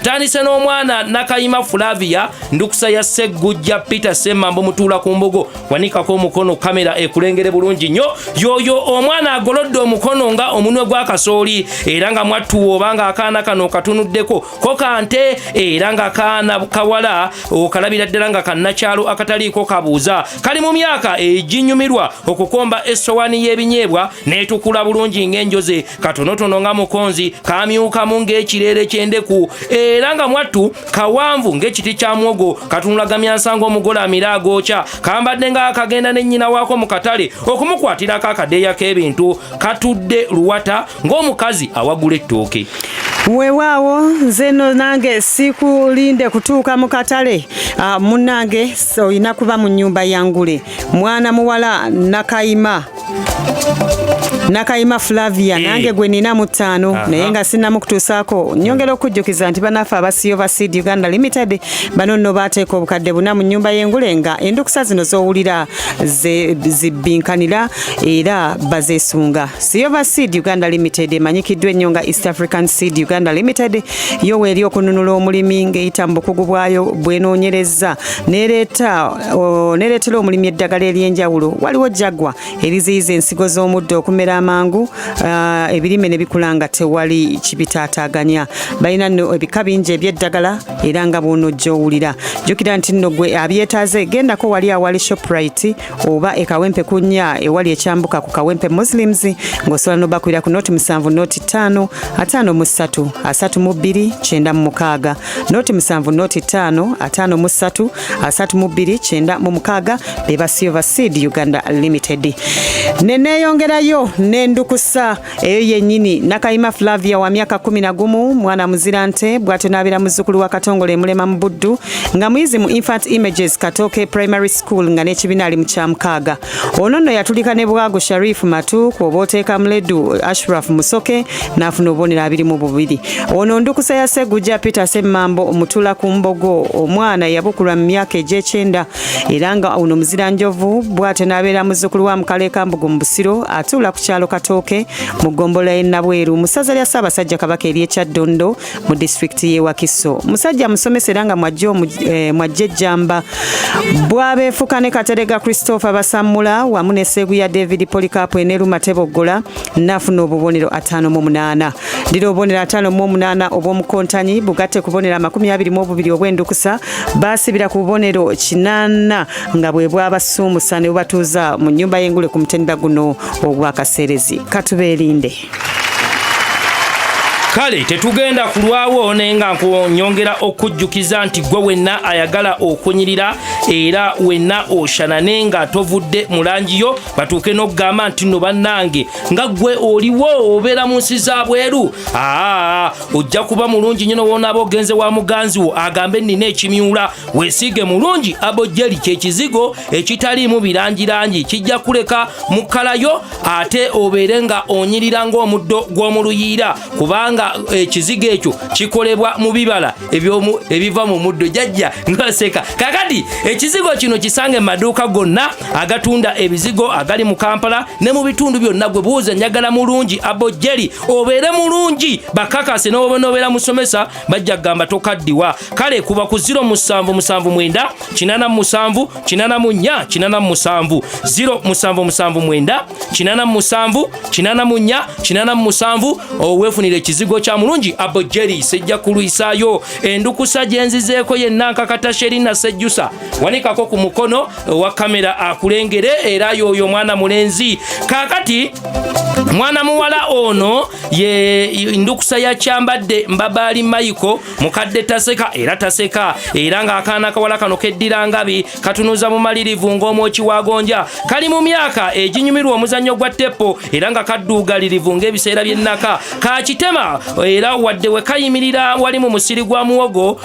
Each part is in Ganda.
tandise n'omwana Nakayima Flavia ndukusa ya Segujja Peter Semmambo Mutuula ku Mbogo wanikako omukono kamera ekulengere bulungi nnyo yoyo omwana agolodde omukono nga omunwe gwa kasooli era nga mwattu obanga akaana kano katunuddeko ko kante era nga kaana kawala okalabira ddala nga kannakyalo akataliiko kabuuza kali mu myaka eginyumirwa okukomba essowaani y'ebinyeebwa neetukula bulungi ng'enjoze katonotono nga mukonzi kamyukamu ng'ekireere ky'endeku era nga mwattu kawanvu ng'ekiti kya mwogo katunulagamya nsanga omugole amira agookya kambadde nga akagenda ne nnyina waako mu katale okumukwatirako akadeeya k'ebintu katudde luwata ng'omukazi awagula ettooke. Weewaawo nze no nange sikulinde kutuuka mu katale munnange olina kuba mu nnyumba ya Ngule mwana muwala Nakayima Flavia nange gwe nina mu 5 naye nga sinnamu kutuusaako nyongera okujjukiza nti banafe abasiyo Seed Uganda Limited bano nno baateeka obukadde buna mu nnyumba y'Engule nga endukusa zino z'owulira zibinkanira era bazeesunga. Siyo Seed Uganda Limited emanyikiddwa ennyo nga East African Seed Uganda Limited yowe eri okununula omulimi ng'eyita mu bukugu bwayo bwenoonyereza nereetera omulimi eddagala ery'enjawulo waliwo jagwa eriziyiza ensigo z'omuddo okumera amangu ebirime ne bikula nga tewali kibitaataaganya balina nno ebika bingi eby'eddagala era nga bw'onojja owulira jjukira nti nno gwe abyetaaze gendako wali awali Shoprite oba ekawempe kunnya ewali ekyambuka ku kawempe Muslims ng'osobola n'obakwira ku noti 7 noti 5 53 32 96 noti 7 noti 5 53 32 96 be basiyo Seed Uganda Limited. Neneeyongerayo n'endukusa eyo yennyini Nakayima Flavia wa myaka 11 mwana muzirante bw'atyo n'abeera muzzukulu wa Katongole Mulema mu Buddu nga muyizi mu Infant Images Katoke Primary School nga n'ekibiina ali mu kyamukaaga. Ono nno yatulika ne Bwago Sharif Matu kw'oba oteeka Muledu Ashraf Musoke n'afuna obubonero 22. Ono ndukusa ya Segujja Peter Semmambo Mutuula ku Mbogo omwana yabukulwa mu myaka egy'ekyenda era nga ono muziranjovu bw'atyo n'abeera muzzukulu wa Mukaleka Mbugo mu Busiro atuula ku kyalo Katooke mu ggombolola y'e Nabweru mu ssaza lya Ssaabasajja Kabaka ery'Ekyaddondo mu disitulikiti y'e Wakiso. Musajja musomesa era nga mwajja ejjamba bw'abeefuka ne Katerega Christopher Basammula wamu ne Sseguya David Polycarp Eneru Mateboggola n'afuna obubonero 58. Ndira obubonero 58 obw'omukontanyi bugatte ku bubonero 22 obw'endukusa baasibira ku bubonero 8 nga bwe bw'abasuumusa ne bubatuuza mu nnyumba y'Engule ku mutendera guno ogw'akaseerezi. Katubeerinde. Kale tetugenda kulwawo nenga nyongera okujjukiza nti gwe wenna ayagala okunyirira era wenna oshana nenga tovudde mulangiyo batuuke n'okugamba nti no bannange nga gwe oliwo obeera mu nsi za bweru ojja kuba mulungi nnyo wona ogenze wa muganzi wo agambe nina ekimyula weesiige mulungi abojjeri kyekizigo ekitaliimu birangirangi kijja kuleka mukalayo ate obeere nga onyirira ng'omuddo gw'omuluyiira kubanga ekizigo ekyo kikolebwa mu bibala ebiva mu muddo jajja ngaseka kakati ekizigo kino kisange maduuka gonna agatunda ebizigo agali mu Kampala ne mu bitundu byonna gwe buuza njagala mulungi abojjeri obeere mulungi bakakase n'obeera musomesa bajja gamba tokaddiwa kale kuba ku 07779 87 84 87 07779 87 84 87 oweefunire ekizigo kya mulungi abojjeri sejja kulwisaayo endukusa gyenzizeeko yenna nkakata Sherina Sejjusa wanikako ku mukono wa kamera akulengere era yoyo mwana mulenzi kakati mwana muwala ono ye ndukusa ya Kyambadde Mbabali Maiko mukadde taseka era nga akaana kawala kano keddira ngabi katunuza mu malirivu ng'omwoki wagonja kali mu myaka eginyumirwa omuzannyo gwa teppo era nga kadduugalirivu ng'ebiseera by'ennaka kakitema era wadde we kayimirira wali mu musiri gwa muwogo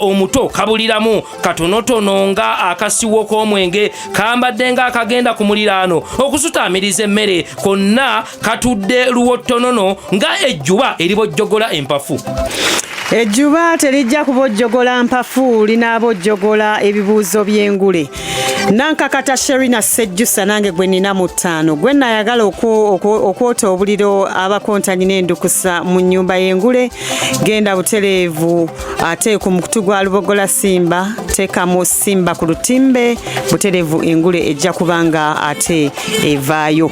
omuto kabuliramu katonotono nga akasiwo k'omwenge kambadde nga akagenda ku muliraano okusutaamiriza emmere konna katudde luwottonono nga ejjuba eribojjogola empafu. Ejjuba terijja kubojjogola mpafu linaabojjogola ebibuuzo by'Engule. Nankakata Sherina Sejjusa nange gwe nina mu 5 gwe nayagala okwota obuliro abakontanyi n'endukusa mu nnyumba y'engule genda butereevu ate ku mukutu gwa lubogola Simba teekamu Simba ku lutimbe butereevu engule ejja kubanga ate evaayo.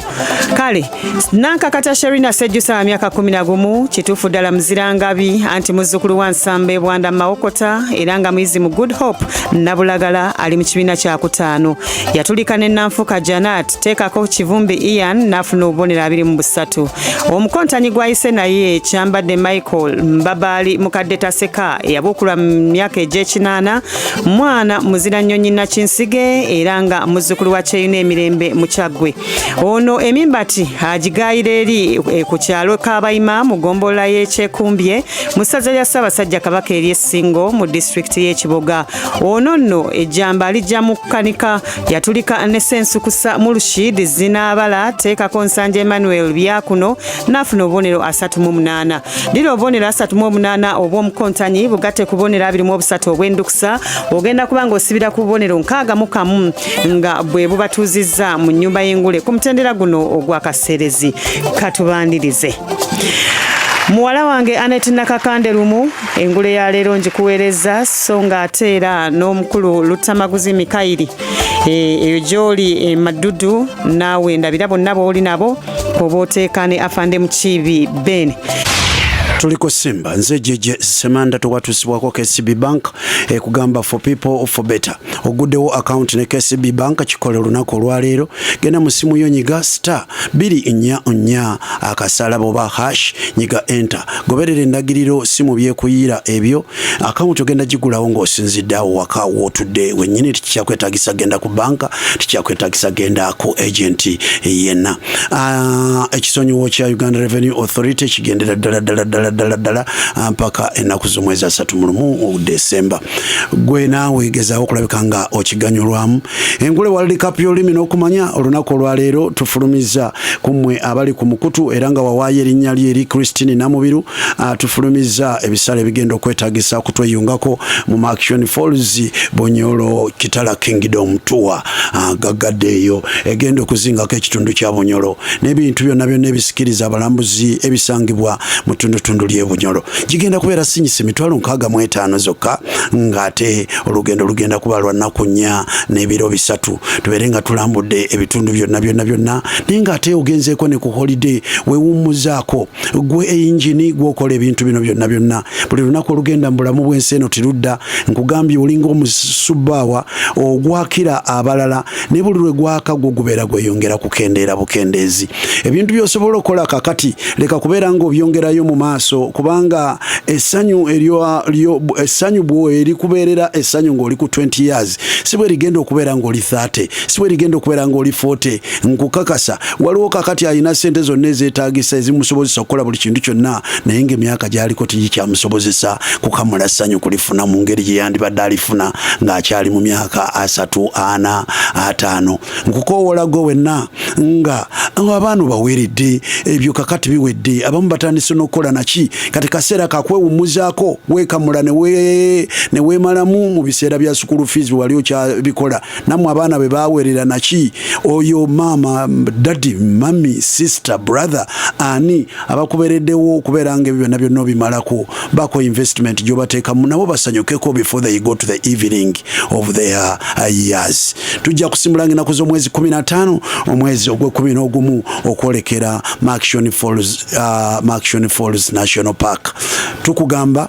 Kale Nankakata Sherina Sejjusa wa myaka 11 kituufu ddala muzirangabi anti muzzukulu wa Nsambe Bwanda Mawokota era nga muyizi mu Good Hope Nabulagala ali mu kibiina kya 5 yatulika ne Nanfuka Janat teekako Kivumbi Ian n'afuna obubonero 23. Omukontanyi gwayise naye Kyambadde Michael Mbabali mukadde Taseka yabukulwa mu myaka egy'ekinaana mwana muzira nnyonyi Nakinsige era nga muzzukulu wa Kyeyuna Emirembe mu Kyaggwe. Ono emimbati agigayira eri ku kyalo Kabayima mu ggombolola y'Ekyekumbye mu ssaza lya Ssaabasajja Kabaka ery'Essingo mu disitulikiti y'Ekiboga. Ono nno ejjamba alijja mu kukanika yatulika ne Sensukusa mu Rashid Zinaabala teekako Nsanja Emmanuel Byakuno n'afuna obubonero 38. Lino obubonero 38 obw'omukontanyi bugatte ku bubonero 23 obw'endukusa ogenda kubanga osibira ku bubonero 61 nga bwe bubatuuzizza mu nnyumba y'engule ku mutendera guno ogw'akaseerezi. Katubandirize. Muwala wange Anet Nakakanderumu engule ya leero njikuweereza so nga ate era n'omukulu Lutamaguzi Mikairi eyo gy'oli Maddudu naawe ndabira bonna booli nabo oba oteeka ne Afande Mukiibi Ben. Tuliko Simba nze jeje semanda tuwatusibwako KCB Bank kugamba for people for better oguddewo account ne KCB Bank kikole lunaku olwaleero genda mu simu yo nyiga *244 akasala boba hash nyiga enter goberera endagiriro simu byekuyira ebyo account ogenda gigulawo ng'osinziddeawo waka wotudde wennyini tikyakwetagisa genda ku banka tikyakwetagisa genda ku agent yenna. Ekisonyiwo kya Uganda Revenue Authority kigendera ddala mpaka ennaku z'omwezi 31 Desemba. Gwe naawe gezaako okulabika nga okiganyulwamu. Engule wali kapu y'olulimi n'okumanya olunaku olwaleero tufulumiza kumwe abali ku mukutu era nga wawaayo erinnya lye eri Christine Namubiru tufulumiza ebisale ebigenda okwetagisa kutweyungako mu Action Falls Bonyolo Kitala Kingdom Tour gaggaddeeyo egenda okuzingako ekitundu kya Bonyolo n'ebintu byonna byonna ebisikiriza abalambuzi ebisangibwa mu tundu ly'e Bunyolo. Gigenda kubeera sinyise 65 zokka ng'ate olugendo lugenda kuba lwa nnaku 4 n'ebiro 3 tubeere nga tulambudde ebitundu byonna naye ng'ate ogenzeeko ne ku holiday weewummuzaako gwe engine gw'okola ebintu bino byonna buli lunaku olugenda mu bulamu bw'ensi eno tirudda nkugambye olinga omusubbaawa ogwakira abalala ne buli lwe gwaka gwo gubeera gweyongera kukendeera bukendeezi. Ebintu by'osobola okukola kakati leka kubeera ng'obyongerayo mu maaso kubanga essanyu bwe eri kubeerera essanyu ng'oli ku 20 years si bwe rigenda okubeera ng'oli 30 si bwe rigenda okubeera ng'oli 40. Nkukakasa waliwo kakati alina ssente zonna ezeetaagisa ezimusobozesa okukola buli kintu kyonna naye ng'emyaka gy'aliko tikyamusobozesa kukamula ssanyu kulifuna mu ngeri gye yandibadde alifuna ng'akyali mu myaka 3, 4, 5. Nkukoowoola gwe wenna nga abaana baweeredde ebyo kakati biwedde abamu batandise n'okukola naki kati kaseera kakwewummuzaako weekamula ne weemalamu mu biseera bya school fees wali okyabikola nammwe abaana be baaweerera naki oyo maama daddy mami sister brother ani abakubeereddewo okubeera nga ebyo byonna obimalako bako investment gy'obateekamu nabo basanyukeko before they go to the evening of their years. Tujja kusimulanga ennaku z'omwezi 15 omwezi ogw'11 okwolekera Action Falls National Park. Tukugamba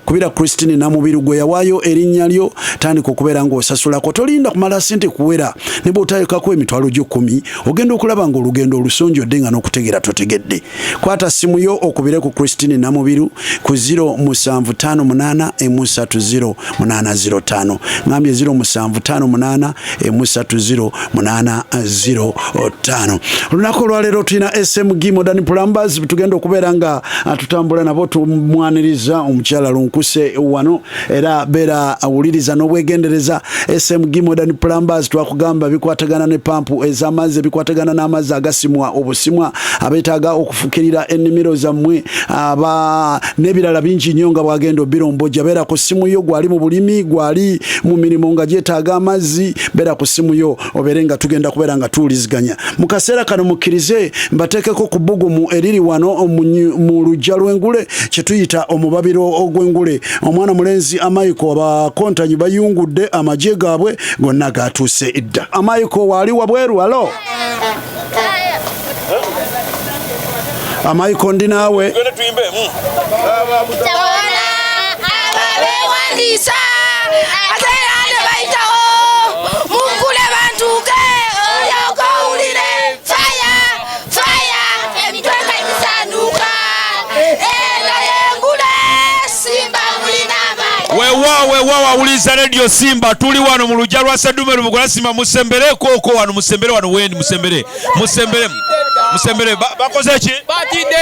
kubira Christine Namubiru gwe yawaayo erinnya lyo tandika okubeera ng'osasulako tolinda kumala ssente kuwera ne bw'otayokkako emitwalo gyo 10 ogenda okulaba ng'olugendo olusonjodde nga n'okutegeera totegedde. Kwata simu yo okubire ku Christine Namubiru ku 0758 ngambye 0758 lunaku olwaleero tulina SMG Modern Plumbers tugenda okubeera nga tutambula nabo tumwaniriza omukyala Lunkuse wano era bera awuliriza n'obwegendereza SMG Modern Plumbers twakugamba bikwatagana ne pampu ez'amazzi bikwatagana n'amazzi agasimwa obusimwa abetaaga okufukirira ennimiro zammwe n'ebirala bingi nnyo nga bwagenda obirombojja beera ku ssimu yo gwali mu bulimi gwali mu mirimu nga gyetaaga amazzi beera ku ssimu yo obeere nga tugenda kubeera nga tuwuliziganya mu kaseera kano mukkirize mbateekeko ku bbugumu eriri wano mu luggya lw'engule kye tuyita omubabiro ogw'engule omwana mulenzi Amayiko abakontanyi bayungudde amagye gaabwe gonna gatuuse edda Amayiko waali wabweru alo Amayiko ndi naawe wewa wawuliza radio Simba tuli wano mu lujja lwa Ssedume Lubugola Simba musembere koko wano musembere wano wendi musembere bakoze ki batidde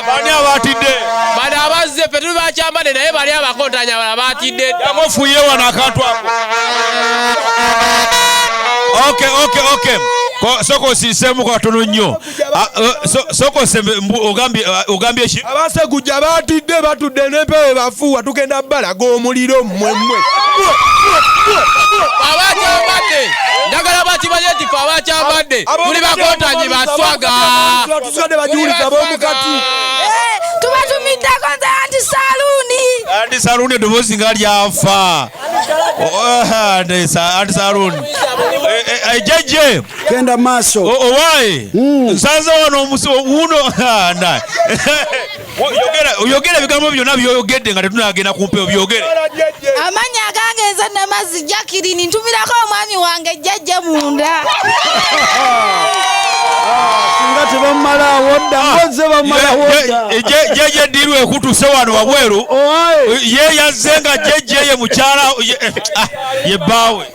bani abatidde bali abazze fe tuli bakyambadde naye bali abakontanya bala batidde yamufuye wano akantu ako okay soko osisemu katono nnyo soko sembe ogambye ki abasegujja batidde batudde n'empewo bafuuwa tugenda balaga omuliro mmwemmwe abakyambadde njagala bakimanye nti fe abakyambadde tuli bakontanyi baswaga tusigadde bajuliza b'omukati tubatumiddeko nze anti saluuni eddoboozi nga lyafa anti saluuni jeje genda maaso owaye nsanze wano uno oyogera ebigambo byonna byoyogedde nga tetunagenda kumpewo byogere amanya agange nze Namazzi Jacqueline ntumirako omwami wange jjajja munda singa tebamala awodda mboze bamala awodda jeje dirwe ekutuse wano wabweru ye yazze nga jeje ye mukyala ye baawe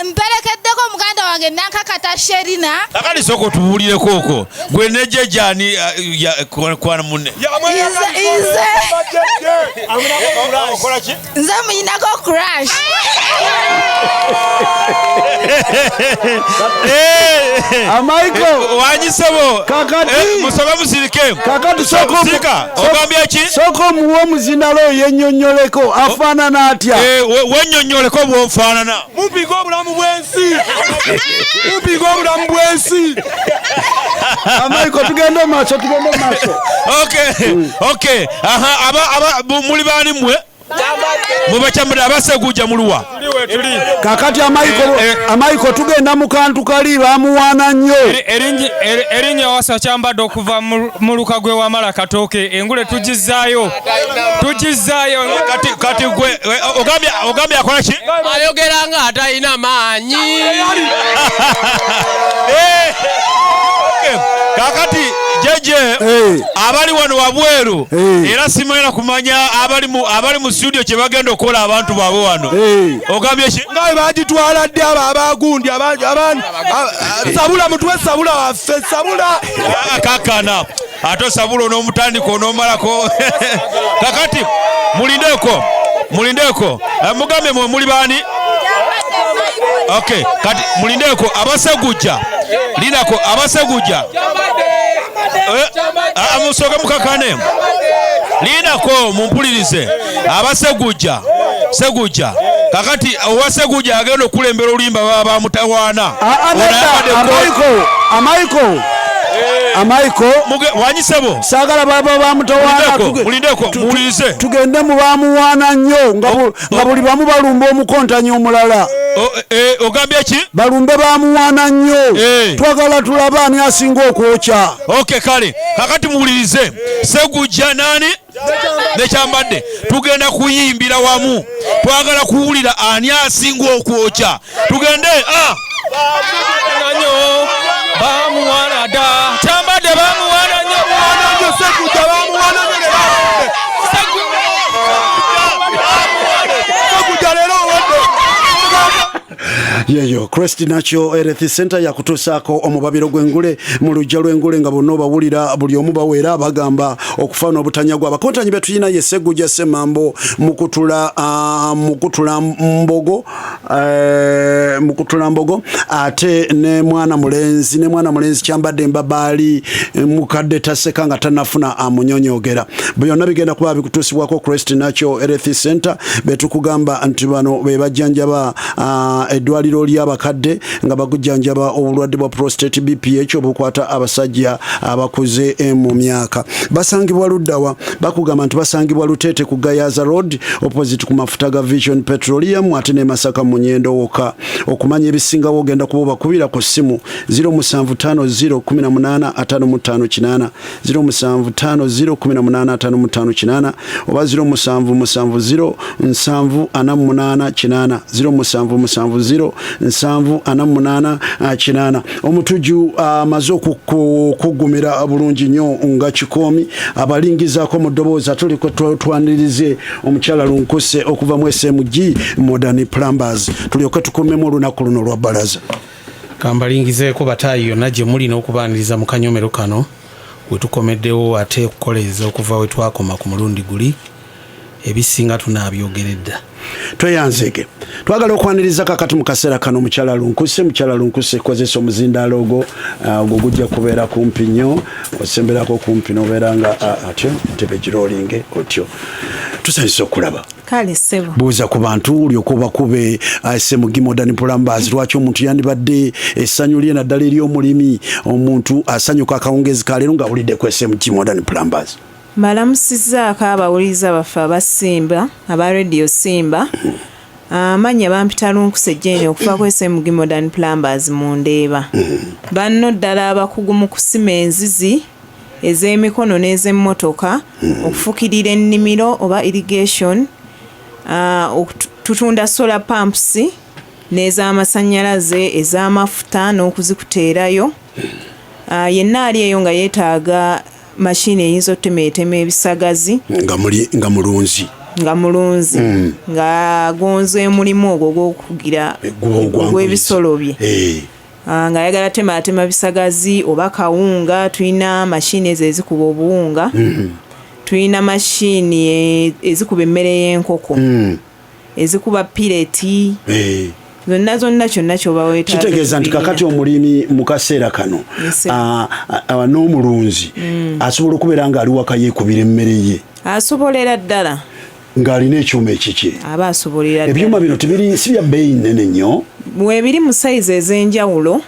mperekeddeko muganda wange nankakata Sherina kakati soko tubuulireko okwo gwe ne jeje ani kwana munne nze muyinako crash Amayiko wanyisebo kakati musobe musirike kakati sika ogambye ki soko muwo muzinalo yennyonnyoleko afaanana atya wennyonnyoleko bw'ofaanana mumpiga obulamu bw'ensi Amayiko tugende maaso okay muli baani mmwe mubakyambadde abasegujja muluwa kakati Amayiko tugenda mu kantu kali bamuwaana nnyo erinnya wasa kyambadde okuva mu lukagwe wamala katooke engule tugizaayo kati gwe ogambye akola ki ayogera nga atalina maanyi kakati jeje abali wano wabweru era simanyira kumanya abali mu studio kye bagenda okukola abantu baabwe wano ogambye ki nga bagitwala dde abo abagundi sabula mutwe sabula waffe sabula kakana ate sabula onoomutandika onoomalako kakati mulindeko mugambye mwe muli baani okay kati mulindeko abasegujja linako abasegujja amusoke mukakane linako mumpulirize abasegujja kakati owasegujja agenda okulembera olimba baba bamutawaana Amayiko wanyisebo saagala baba bamutawaana mulindeko muwulirize tugende mu bamuwaana nnyo nga buli bamu balumba omukontanyi omulala ogambye ki balumbe bamuwaana nnyo twagala tulabe ani asinga okwokya okay kale kakati muwulirize segujja nani nekyambadde tugenda kuyimbira wamu twagala kuwulira ani asinga okwokya tugende bamuwaana da kyambadde bamuwaana nnyo segujja bamuwaana nnyo segujja leero owedde yeyo Crest Natural Health Center yakutusaako omubabiro gw'engule mu lujja lw'engule nga bonna bawulira buli omu bawera bagamba okufaana obutanyagwa abakontanyi betuyina ye Seguja Semambo mukutula mbogo ate ne mwana mulenzi kyambadde mbabali mukadde taseka nga tanafuna amunyonyogera byonna bigenda kuba bikutusibwako Crest Natural Health Center betukugamba nti bano be bajjanjaba eddwaliro ly'abakadde nga bagujjanjaba obulwadde bwa prostate BPH obukwata abasajja abakuze mu myaka basangibwa luddawa bakugamba nti basangibwa Lutete ku Gayaza Road opposite ku mafuta ga Vision Petroleum ate ne Masaka mu Nyendo woka okumanya ebisinga wogenda kuba kubira ku simu 07501855 07501855 oba 077078 omutuju amaze okugumira bulungi nnyo nga kikomi abalingizaako mu ddoboozi tuliko twanirize omukyala Lunkuse okuva mu SMG Modern Plumbers tulyoke tukumemu olunaku luno lwa balaza kambalingizeeko bataayi yonna gye muli n'okubaaniriza mu kanyomero kano wetukomeddewo ate okukoleza okuva wetwakoma ku mulundi guli ebisinga tunaabyogeredda tweyanzege twagala okwaniriza kakati mu kaseera kano mukyala Lunkuse kozesa omuzindaalo ogwo gujja kubeera kumpi nnyo osemberako kumpi nobeera nga atyo ntebe girolinge otyo tusanyusa okulaba kale sebo buuza ku bantu olyokuba kube SMG Modern Plumbers lwaki omuntu yandibadde essanyu lye naddala ery'omulimi omuntu asanyuka akawungezi kaleero nga awulidde ku SMG Modern Plumbers malamusizaako abawuliza baffe aba Simba aba Radio Simba amanya bampita Lunkuse Jane okuva ku SMG Modern Plumbers mu Ndeeba banno ddala abakugu mu kusima enzizi ez'emikono n'ez'emmotoka okufukirira ennimiro oba irrigation tutunda solar pumps n'ez'amasannyalaze ez'amafuta n'okuzikuteerayo yenna ali eyo nga yeetaaga mashini eyinza okutemeetema ebisagazi nga mulunzi nga gonze emulimu ogwo gw'okugira gw'ebisolo bye nga ayagala tematema bisagazi oba kawunga tulina mashini ezo ezikuba obuwunga tulina mashini ezikuba emmere y'enkoko ezikuba pireti zonna kyonna kyoba weetaaga kitegeeza nti kakati omulimi mu kaseera kano n'omulunzi asobola okubeera ng'ali waka yeekubira emmere ye asobolera ddala ng'alina ekyuma ekiki aba asobolera ddala ebyuma bino si bya bbeeyi nnene nnyo bwebiri mu sayizi ez'enjawulo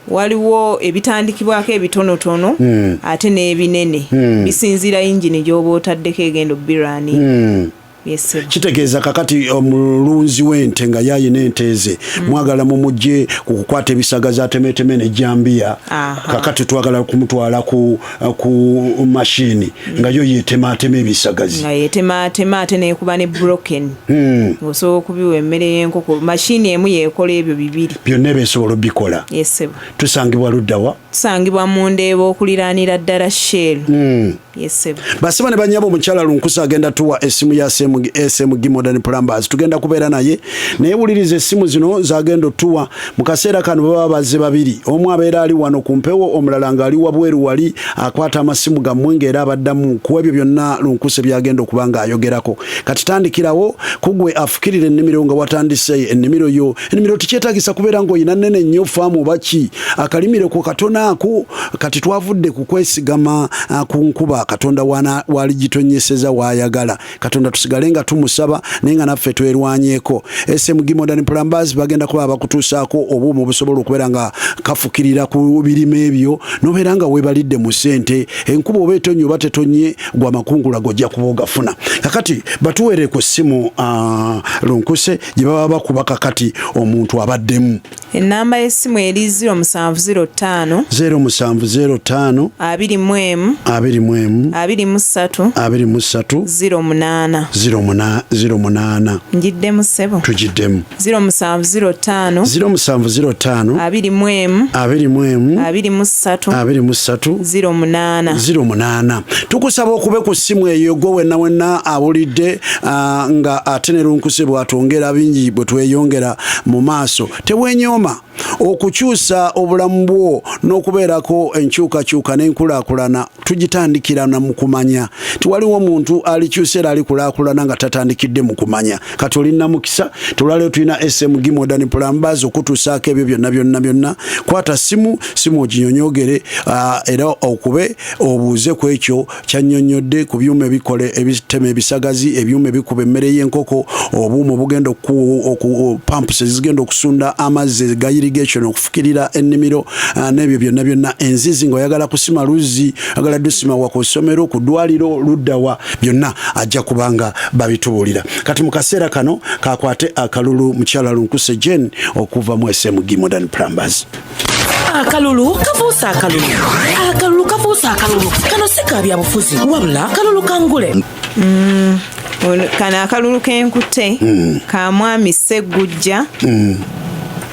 waliwo ebitandikibwako ebitonotono ate n'ebinene bisinziira yingini gy'oba otaddeko egenda obbirani kitegeeza kakati omulunzi w'ente nga yayina ente ze mwagala mumugye ku kukwata ebisagazi atemeteme nejambiya kakati twagala kumutwala ku mashini nga yo yetematema ebisagazi nga yetematema ate nekuba ne broken osobola okubiwa emmere y'enkoko mashini emu yekola ebyo bibiri byonna ebesobola obikola tusangibwa luddawa tusangibwa mu Ndeeba okuliraanira ddala Shell basiba ne banyaba omukyala Lunkuse agenda tuwa essimu ya SMG Modern Plumbers tugenda kubeera naye wuliriza essimu zino zagenda otuwa mu kaseera kano baba bazze babiri omu abeera ali wano ku mpewo omulala nga ali wabweru wali akwata amasimu gammwe ng'era abaddamu ku ebyo byonna Lunkuse byagenda okuba ng'ayogerako kati tandikirawo kugwe afukirira ennimiro nga watandise ennimiro tikyetaagisa kubeera ng'oyina nnene nnyo faamu oba ki akalimire ku katono ako kati twavudde ku kwesigama ku nkuba Katonda wali gitonyeseza wayagala Katonda tusigale nga tumusaba naye nga naffe twerwanyeeko SMG Modern Plumbers bagenda kuba bakutuusaako obuuma obusobola okubeera nga kafukirira ku birime ebyo nobeera nga weebalidde mu ssente enkuba oba etonye oba tetonye gwa amakungula gojja kuba ogafuna kakati batuweere ku ssimu Lunkuse gye baba bakuba kakati omuntu abaddemu ennamba y'essimu eri 0705 0705 21 23 08 njiddemu ssebo tugiddemu 0705 21 08 tukusaba okube ku ssimu eyo gwe wenna awulidde nga ate ne lunkuse bwatwongera bingi bwe tweyongera mu maaso tewenyooma okukyusa obulamu bwo n'okubeerako enkyukakyuka n'enkulaakulana tugitandikirana mu kumanya tiwaliwo omuntu alikyusa era alikulaakulana nga tatandikidde mu kumanya kati olina mukisa tulwaleero tulina SMG Modern Plumbers okutuusaako ebyo byonna kwata simu oginyonyogere era okube obuuze ku ekyo kyannyonnyodde ku byuma ebikole ebitema ebisagazi ebyuma ebikuba emmere y'enkoko obuuma obugenda pumps ezigenda okusunda amazzi ga irrigation okufukirira ennimiro n'ebyo byonna enzizi ng'oyagala kusima luzzi agala dusima wa ku ssomero ku ddwaliro luddawa byonna ajja kubanga babitubuulira kati mu kaseera kano kakwate akalulu mukyala lunkuse Jen okuva mu SMG Modern Plumbers. Akalulu kafuusa akalulu kano si ka byabufuzi wabula kalulu kangule. Kano akalulu k'enkute ka mwami Sseggujja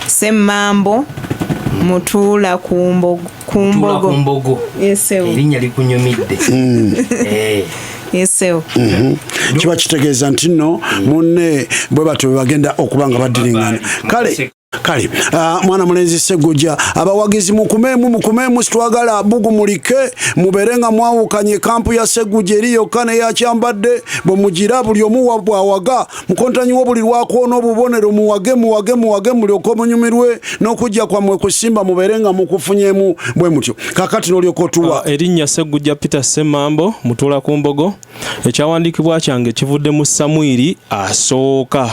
Ssemambo Mutuula Kumbogo erinnya likunyumidde. Yesewo kiba kitegeeza nti nno munne bwe batyo bagenda okuba nga baddiringana kale mwana mulenzi Sseggujja abawagizi mukumeemu sitwagala bugumulike mubeere nga mwawukanye kampu ya Sseggujja eri yokka neyakyambadde bwe mugira buli omu bwawaga mukontanyiwo buli lwakoona obubonero muwage mulyoka omunyumirwe n'okujja kwammwe ku Simba mubeere nga mukufunyeemu bwe mutyo kakati n'olyoka otuwa erinnya Sseggujja Peter Ssemambo Mutuula Kumbogo ekyawandiikibwa kyange kivudde mu Samwiri asooka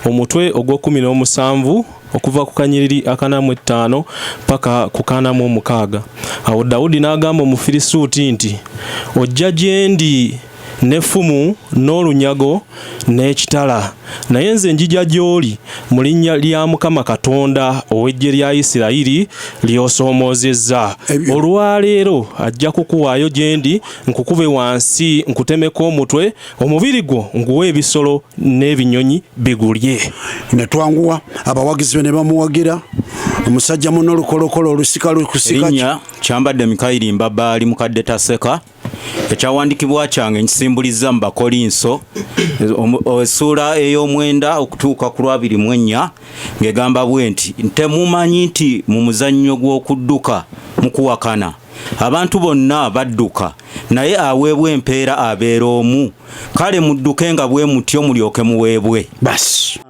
omutwe ogw'17 okuva ku kanyiriri akanamu 5 paka ku kanamu 6 awo Dawudi n'agamba Omufirisuuti nti ojja gyendi n'effumu n'olunyago n'ekitala naye nze njija gy'oli mu linnya lya Mukama Katonda ow'eggye lya Isirayiri ly'osoomoozezza olwaleero ajja kukuwaayo gyendi nkukube wansi nkutemeko omutwe omubiri gwo nguwe ebisolo n'ebinyonyi bigulye. Ne twanguwa abawagizi be ne bamuwagira omusajja muno olukolokolo olusika lukusika erinnya kyambadde Mikayiri Mbabaali mukadde Taseka ekyawandikibwa kyange nkisimbuliza mu Bakolinso essuula ey'omwenda okutuuka ku 24 ng'egamba bwe nti temumanyi nti mu muzannyo gw'okudduka mukuwakana abantu bonna badduka naye aweebwa empeera abeera omu kale mudduke nga bwe mutyo mulyoke muweebwe basi.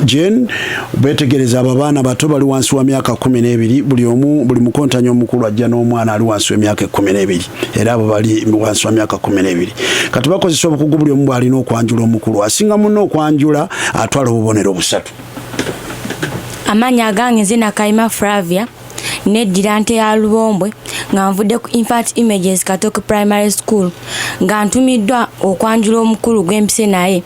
Jen betegereza abaana bato bali wansi wa myaka 12 buli mukontanyi omukulu ajja n'omwana ali wansi wa myaka 12 era abo bali wansi wa myaka 12 kati bakozesa obukugu buli omu alina okwanjula omukulu asinga muno okwanjula atwala obubonero busatu. Amanya agange nze Nakayima Flavia neddira nte ya Lubombwe nga nvudde ku Infant Images Katoke Primary School nga ntumiddwa okwanjula omukulu gw'empise naye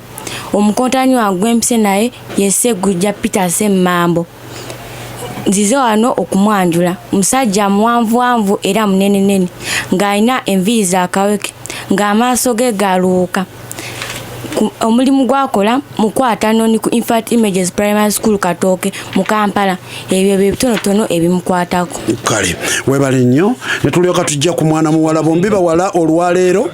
omukontanyi wa gw'empise naye ye Sseggujja Peter Ssemambo. Nzize wano okumwanjula musajja muwanvuwanvu era munenenene ng'alina enviiri za kaweke ng'amaaso ge galuuka. Omulimu gwakola mukwatano ni ku Infant Images Primary School Katoke mu Kampala ebyo bitonotono ebimukwatako. Kale webale nnyo ne tulyoka tujja ku mwana muwala bombi bawala olwaleero.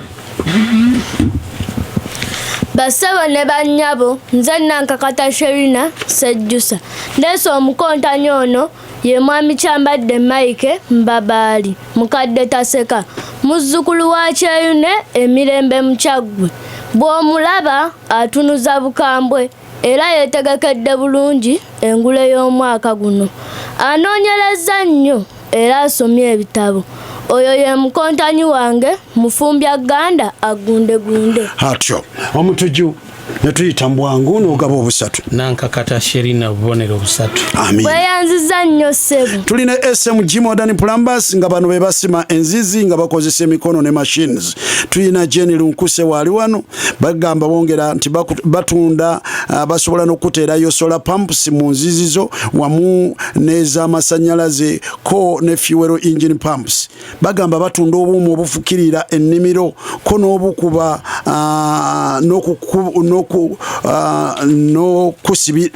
Basabo ne bannyabo nze Nankakata Sherina Sejjusa ndeese omukontanyi ono ye mwami Kyambadde Mike Mbabaali mukadde Taseka muzzukulu wa Kyeyune Emirembe Mukyagwe bw'omulaba atunuza bukambwe era yeetegekedde bulungi engule y'omwaka guno anoonyereza nnyo era asomye ebitabo oyo ye mukontanyi wange Mufumbya Ganda agundegunde. Hatyo omutuju netuyita mbwangu n'ogaba obusatu nankakata sherina bubonero busatu. Bweyanziza nnyo ssebo. Tulina SMG Modern Plumbers nga bano be basima enzizi nga bakozesa emikono ne machines. Tulina Jenny Lunkuse wali wano bagamba bongera nti batunda basobola n'okuteerayo solar pumps mu nzizizo wamu n'ez'amasannyalaze ko ne fuel engine pumps. Bagamba batunda obuuma obufukirira ennimiro ko n'obukuba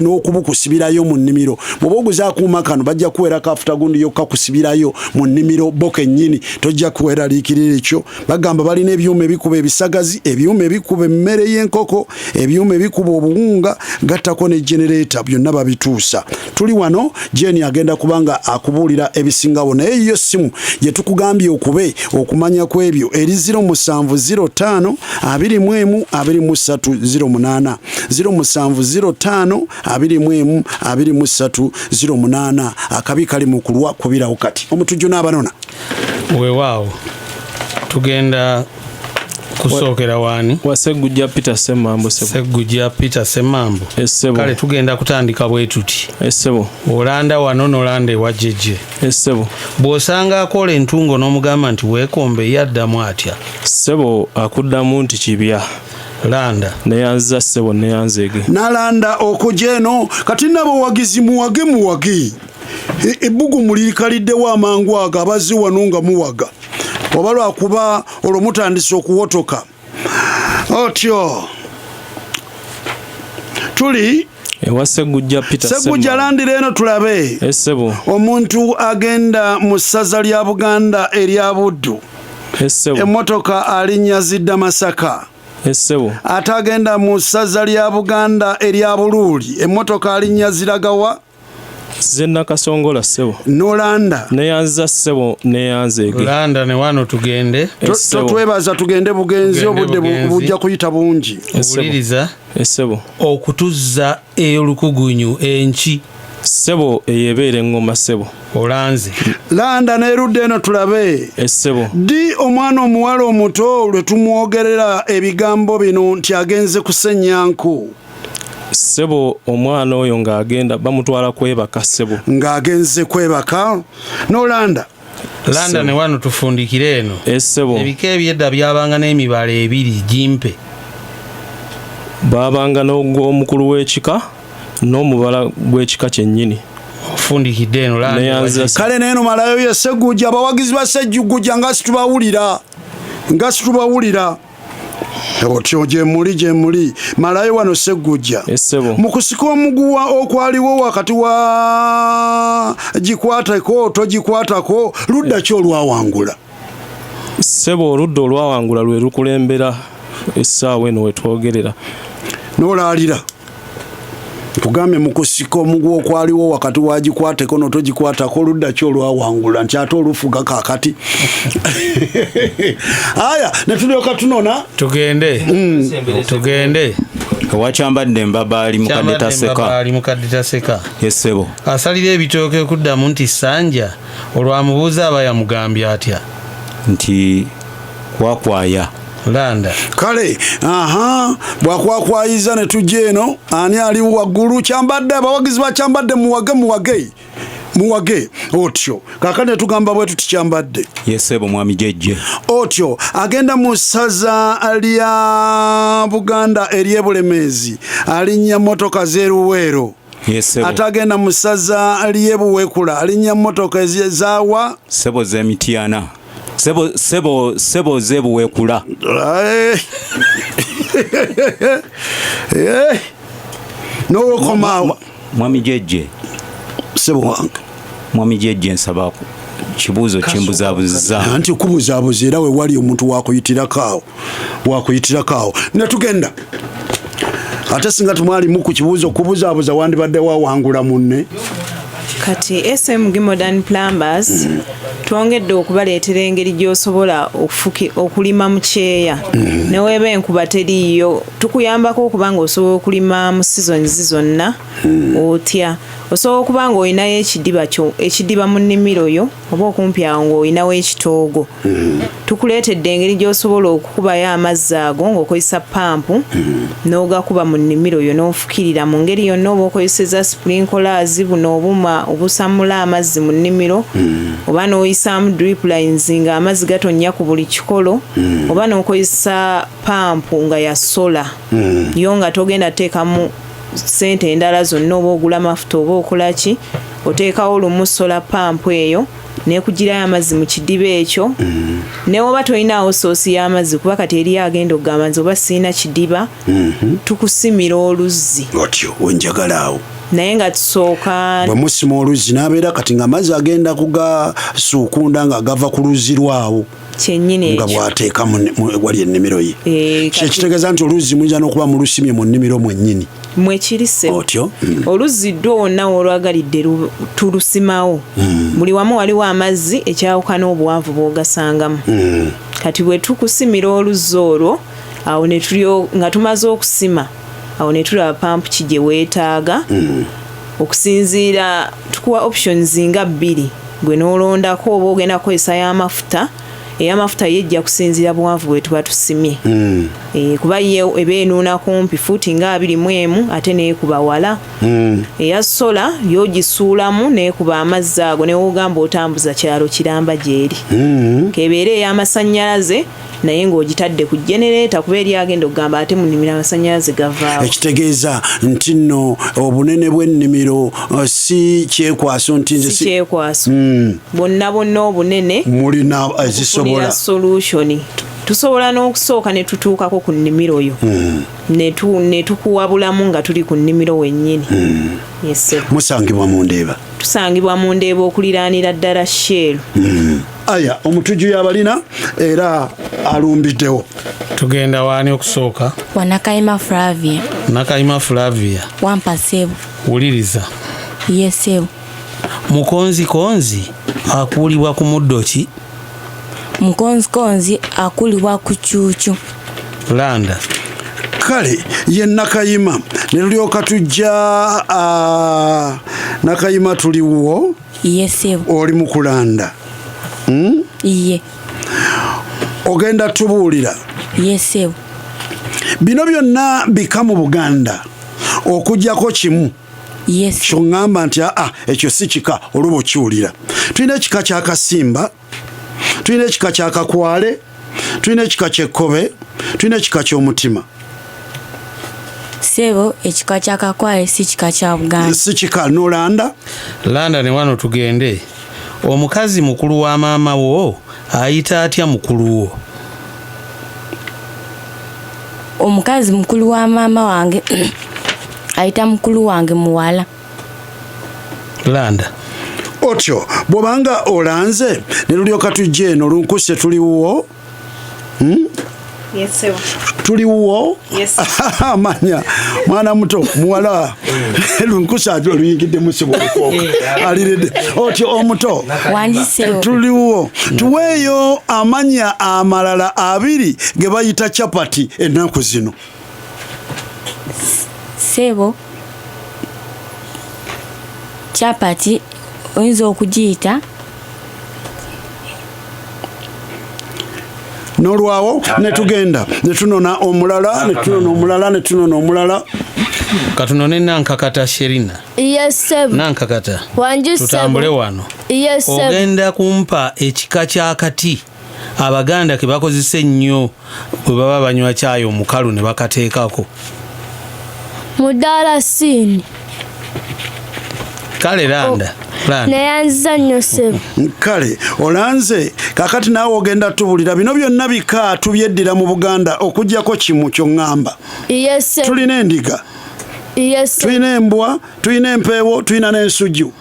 n'okubukusibirayo mu nnimiro. Bw'oba oguza akuuma kano bajja kuwera kafuta gundi yokka kusibirayo mu nnimiro boke nnyini tojja kuweraliikirira ekyo. Bagamba balina ebyuma ebikuba ebisagazi, ebyuma ebikuba emmere y'enkoko, ebyuma ebikuba obuwunga, gattako ne generator, byonna babituusa. Tuli wano Jenny agenda kubanga akubuulira ebisingawo naye yo simu gye tukugambye okube okumanya ku ebyo eri 0705 21 2308 0705 21 2308. Akabi kali mu kulwa kubirawo kati omutujju n'abanona weewaawo tugenda kusookera wani wasegujja Peter Semambo segujja Peter Semambo essebo kale tugenda kutandika bwe tuti essebo olanda wano n'olanda ewajjeje essebo bw'osanga akola entungo n'omugamba nti weekombe yaddamu atya ssebo akuddamu nti kibya landa neyanza ssebo neyanzege nalanda okujeno kati nabo wagizi muwage ebbugu mulirikaliddewo amangu ago abazzi wano nga muwaga oba lwakuba olwo mutandise okuwotoka otyo tuli ewasegujja Peter segujja landira eno tulabe essebo omuntu agenda mu ssaza lya Buganda erya Buddu essebo emmotoka alinnya zidda Masaka essebo atagenda mu ssaza lya Buganda erya Buluuli emmotoka alinnya ziragawa zenna kasongola ssebo nolanda neyanza ssebo neyanzege landa ne wano tugende twebaza tugende bugenzi obudde bujja kuyita bungi owuliriza essebo okutuzza ey'olukugunyu enki ssebo eyebeera engoma ssebo olanze landa n'erudde eno tulabe essebo di omwana omuwala omuto lwe tumwogerera ebigambo bino nti agenze kusenyanku ssebo omwana oyo ng'agenda bamutwala kwebaka ssebo ng'agenze kwebaka n'olanda landa ne wano tufundikire eno essebo ebika ebyedda byabanga n'emibala ebiri jimpe baabanga n'omukulu w'ekika n'omubala gw'ekika kyennyini ofundikidde eno landa kale neeno malayo ye Segujja abawagizi ba Segujja nga situbawulira otyo gye muli malayo wano Segujja mu kusika omuguwa okwaliwo wakati wa gikwatako togikwatako ludda ki olwawangula ssebo oludda olwawangula lwe lukulembera essaawa eno wetwogerera n'olaalira tugambye mu kusika omuguwa okwaliwo wakati wa gikwateko notogikwatako oludda ki olwawangula nti ate olufuga kakati aya netulyoka tunona tugende wakyambadde mbabaali mukadde taseka yessebo asalira ebitooke okuddamu nti sanja olwamubuuza aba yamugambye atya nti kwakwaya landa kale bwakwakwayiza ne tujja eno ani ali waggulu kyambadde abawagizi bakyambadde muwage otyo kakati ne tugamba bwe tuti kyambadde yessebo mwami jejje otyo agenda mu ssaza lya Buganda ery'Ebulemeezi alinnya mmotoka z'eruweero atagenda mu ssaza ly'Ebuwekula alinnya mmotoka ezaawa ssebo z'emityana sebo zebuwekula n'owokomaawo mwami jejje sebo wange mwami jejje nsaba kibuuzo kimbuzaabuziza nti okubuzaabuza era we wali omuntu wakuyitirako netugenda ate singa tumwalimu ku kibuuzo okubuzaabuza wandibadde wawangula munne kati SMG Modern Plumbers twongedde okubaleetera engeri gy'osobola okulima mu kyeya ne weeba enkuba teriiyo tukuyambako okuba nga osobola okulima mu sizonizi zonna otya osobola okuba nga olinayo ekidiba mu nnimiro yo oba okumpi awo ng'olinawo ekitoogo tukuleetedde engeri gy'osobola okukubayo amazzi ago ng'okozesa pampu n'ogakuba mu nnimiro yo n'ofukirira mu ngeri yonna oba okozeseza sprinklers buno obuma obusamula amazzi mu nnimiro oba n'oyisaamu drip lines ng'amazzi gatonnya ku buli kikolo oba n'okozesa pampu nga ya sola yo nga togenda teekamu sente endala zonna oba ogula mafuta oba okolaki oteekawo lumu sola pampu eyo nekugirayo amazzi mu kidiba ekyo newoba tolinaawo soosi y'amazzi kuba kati eriyo agenda okugamba nti oba siina kidiba tukusimira oluzzi otyo wenjagala awo naye nga tusooka bwe musima oluzzi n'abeera kati nga amazzi agenda kugasuukunda nga gava ku luzzi lwawo kyennyini nga bw'ateeka wali ennimiro ye kyekitegeeza nti oluzzi muyinza n'okuba mulusimye mu nnimiro mwennyini mwekirise otyo oluzzi ddwo wonna wolwagalidde tulusimawo buli wamu waliwo amazzi ekyawukana obuwanvu bw'ogasangamu kati bwe tukusimira oluzzi olwo awo nga tumaze okusima awo ne tulaba pampu ki gye weetaaga okusinziira tukuwa options nga 2 gwe n'olondako oba ogenda kukozesa y'amafuta ey'amafuta yejja kusinziira buwanvu bwe tuba tusimye kuba ye eba enuuna kumpi fuuti nga 21 ate neekuba wala eya sola yogisuulamu neekuba amazzi ago newoogamba otambuza kyalo kiramba gyeri kebeera ey'amasannyalaze naye ng'ogitadde ku genereeta kuba eri agenda okugamba ate mu nnimiro amasannyalaze gavaawo ekitegeeza nti nno obunene bw'ennimiro si kyekwaso nti nze si kyekwaso bonna obunene mulina ezisobola solution tusobola n'okusooka ne tutuukako ku nnimiro yo ne tukuwabulamu nga tuli ku nnimiro wennyini musangibwa mu Ndeeba tusangibwa mu Ndeeba okuliraanira ddala Sheelu aya omutuju yabalina era alumbiddewo tugenda waani okusooka Wanakayima Flavia Nakayima Flavia Wampasebo wuliriza Yesebo mukonzikonzi akuulibwa ku muddo ki mukonzikonzi akulibwa ku cuucu landa kale ye Nakayima ne tulyoka tujja Nakayima tuliwo Yesebo oli mu kulanda iye ogenda tubuulira Yesebo bino byonna bika mu Buganda okujjako kimu kyoŋŋamba nti ekyo si kika oluba okiwulira tulina ekika kya Simba tulina ekika kya Kakwale tulina ekika ky'Ekkobe tulina ekika ky'Omutima Sebo ekika kya Kakwale si kika kya Buganda si kika n'olanda landa ne wano tugende omukazi mukulu wa maama wo ayita atya mukulu wo omukazi mukulu wa maama wange ayita mukulu wange muwala landa otyo bw'obanga olanze ne tulyoka tujja eno lunkuse tuliwo tuliwo amanya mwana muto muwala lunkusa luyingidde musiboloko aliredde otyo omuto tuliwo tuweeyo amanya amalala 2 ge bayita chapati ennaku zino Sebo chapati oyinza okugiyita n'olwawo ne tugenda ne tunona omulala ne tunona omulala ne tunona omulala katunone nankakata Sherina nankakata tutambule wano ogenda kumpa ekika ky'akati Abaganda ke bakozesa ennyo bwe baba banywa caayi omukalu ne bakateekako mudalasini kale landa neyanziza nnyo Sebo kale olanze kakati naawe ogenda tubulira bino byonna bika tubyeddira mu Buganda okujjako kimu kyoŋŋamba tulina endiga tulina embwa tulina empeewo tulina n'ensujju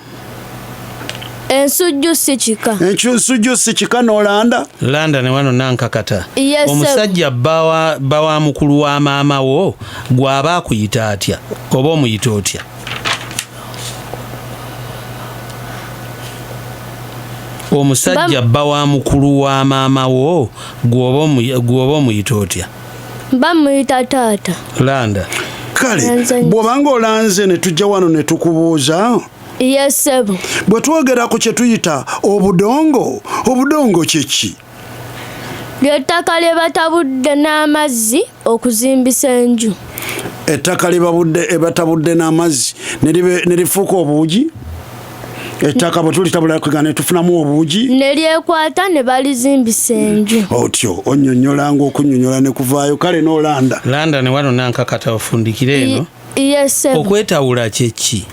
ensujju si kika ensujju si kika n'olanda landa ne wano nankakata omusajja bba wa mukulu wa maama wo gw'aba akuyita atya oba omuyita otya omusajja bba wa mukulu wa maama wo gwoba omuyita otya? Bamuyita taata. Landa. Kale bw'obanga olanze ne tujja wano ne tukubuuza. Yes sebo. Bwe twogera ku kye tuyita obudongo kyeki? Ly'ettaka lye batabudde n'amazzi okuzimbisa enju. Ettaka lye batabudde n'amazzi ne lifuuka obuugi? Ettaka bwe tulitabula kwegana ne tufunamu obuugi? Ne lyekwata ne balizimbisa enju. Otyo onnyonnyola ng'okunnyonnyola ne kuvaayo. Kale n'olanda. Landa ne wano nankakata ofundikire eno. Yes sebo. Okwetawula kyeki?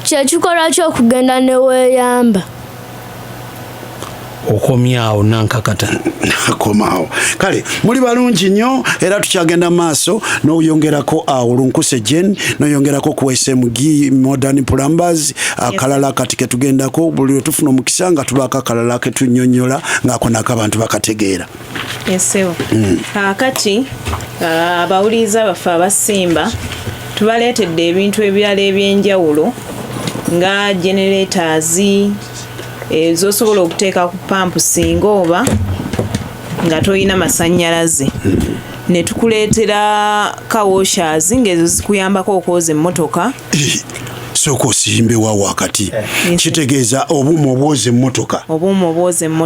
Kyekikolwa ky'okugenda ne weeyamba. Okomyawo nankakata. Akomaawo. Kale muli balungi nnyo era tukyagenda maaso n'oyongerako olunkuse Jen n'oyongerako ku SMG Modern Plumbers akalala kati ke tugendako buli lwe tufuna omukisa nga tubaako akalala ke tunnyonnyola ng'ako nako abantu bakategeera. Yesewo. Kaakati abawuliza baffe abasimba tubaleetedde ebintu ebirala ebyenjawulo nga generators zosobola okuteeka ku pampu singa oba nga toyina masannyalaze. Ne tukuleetera kawashers ng'ezo zikuyambako okwoza emmotoka. Sooka osimbewa wakati kitegeeza obuuma obwoza emmotoka.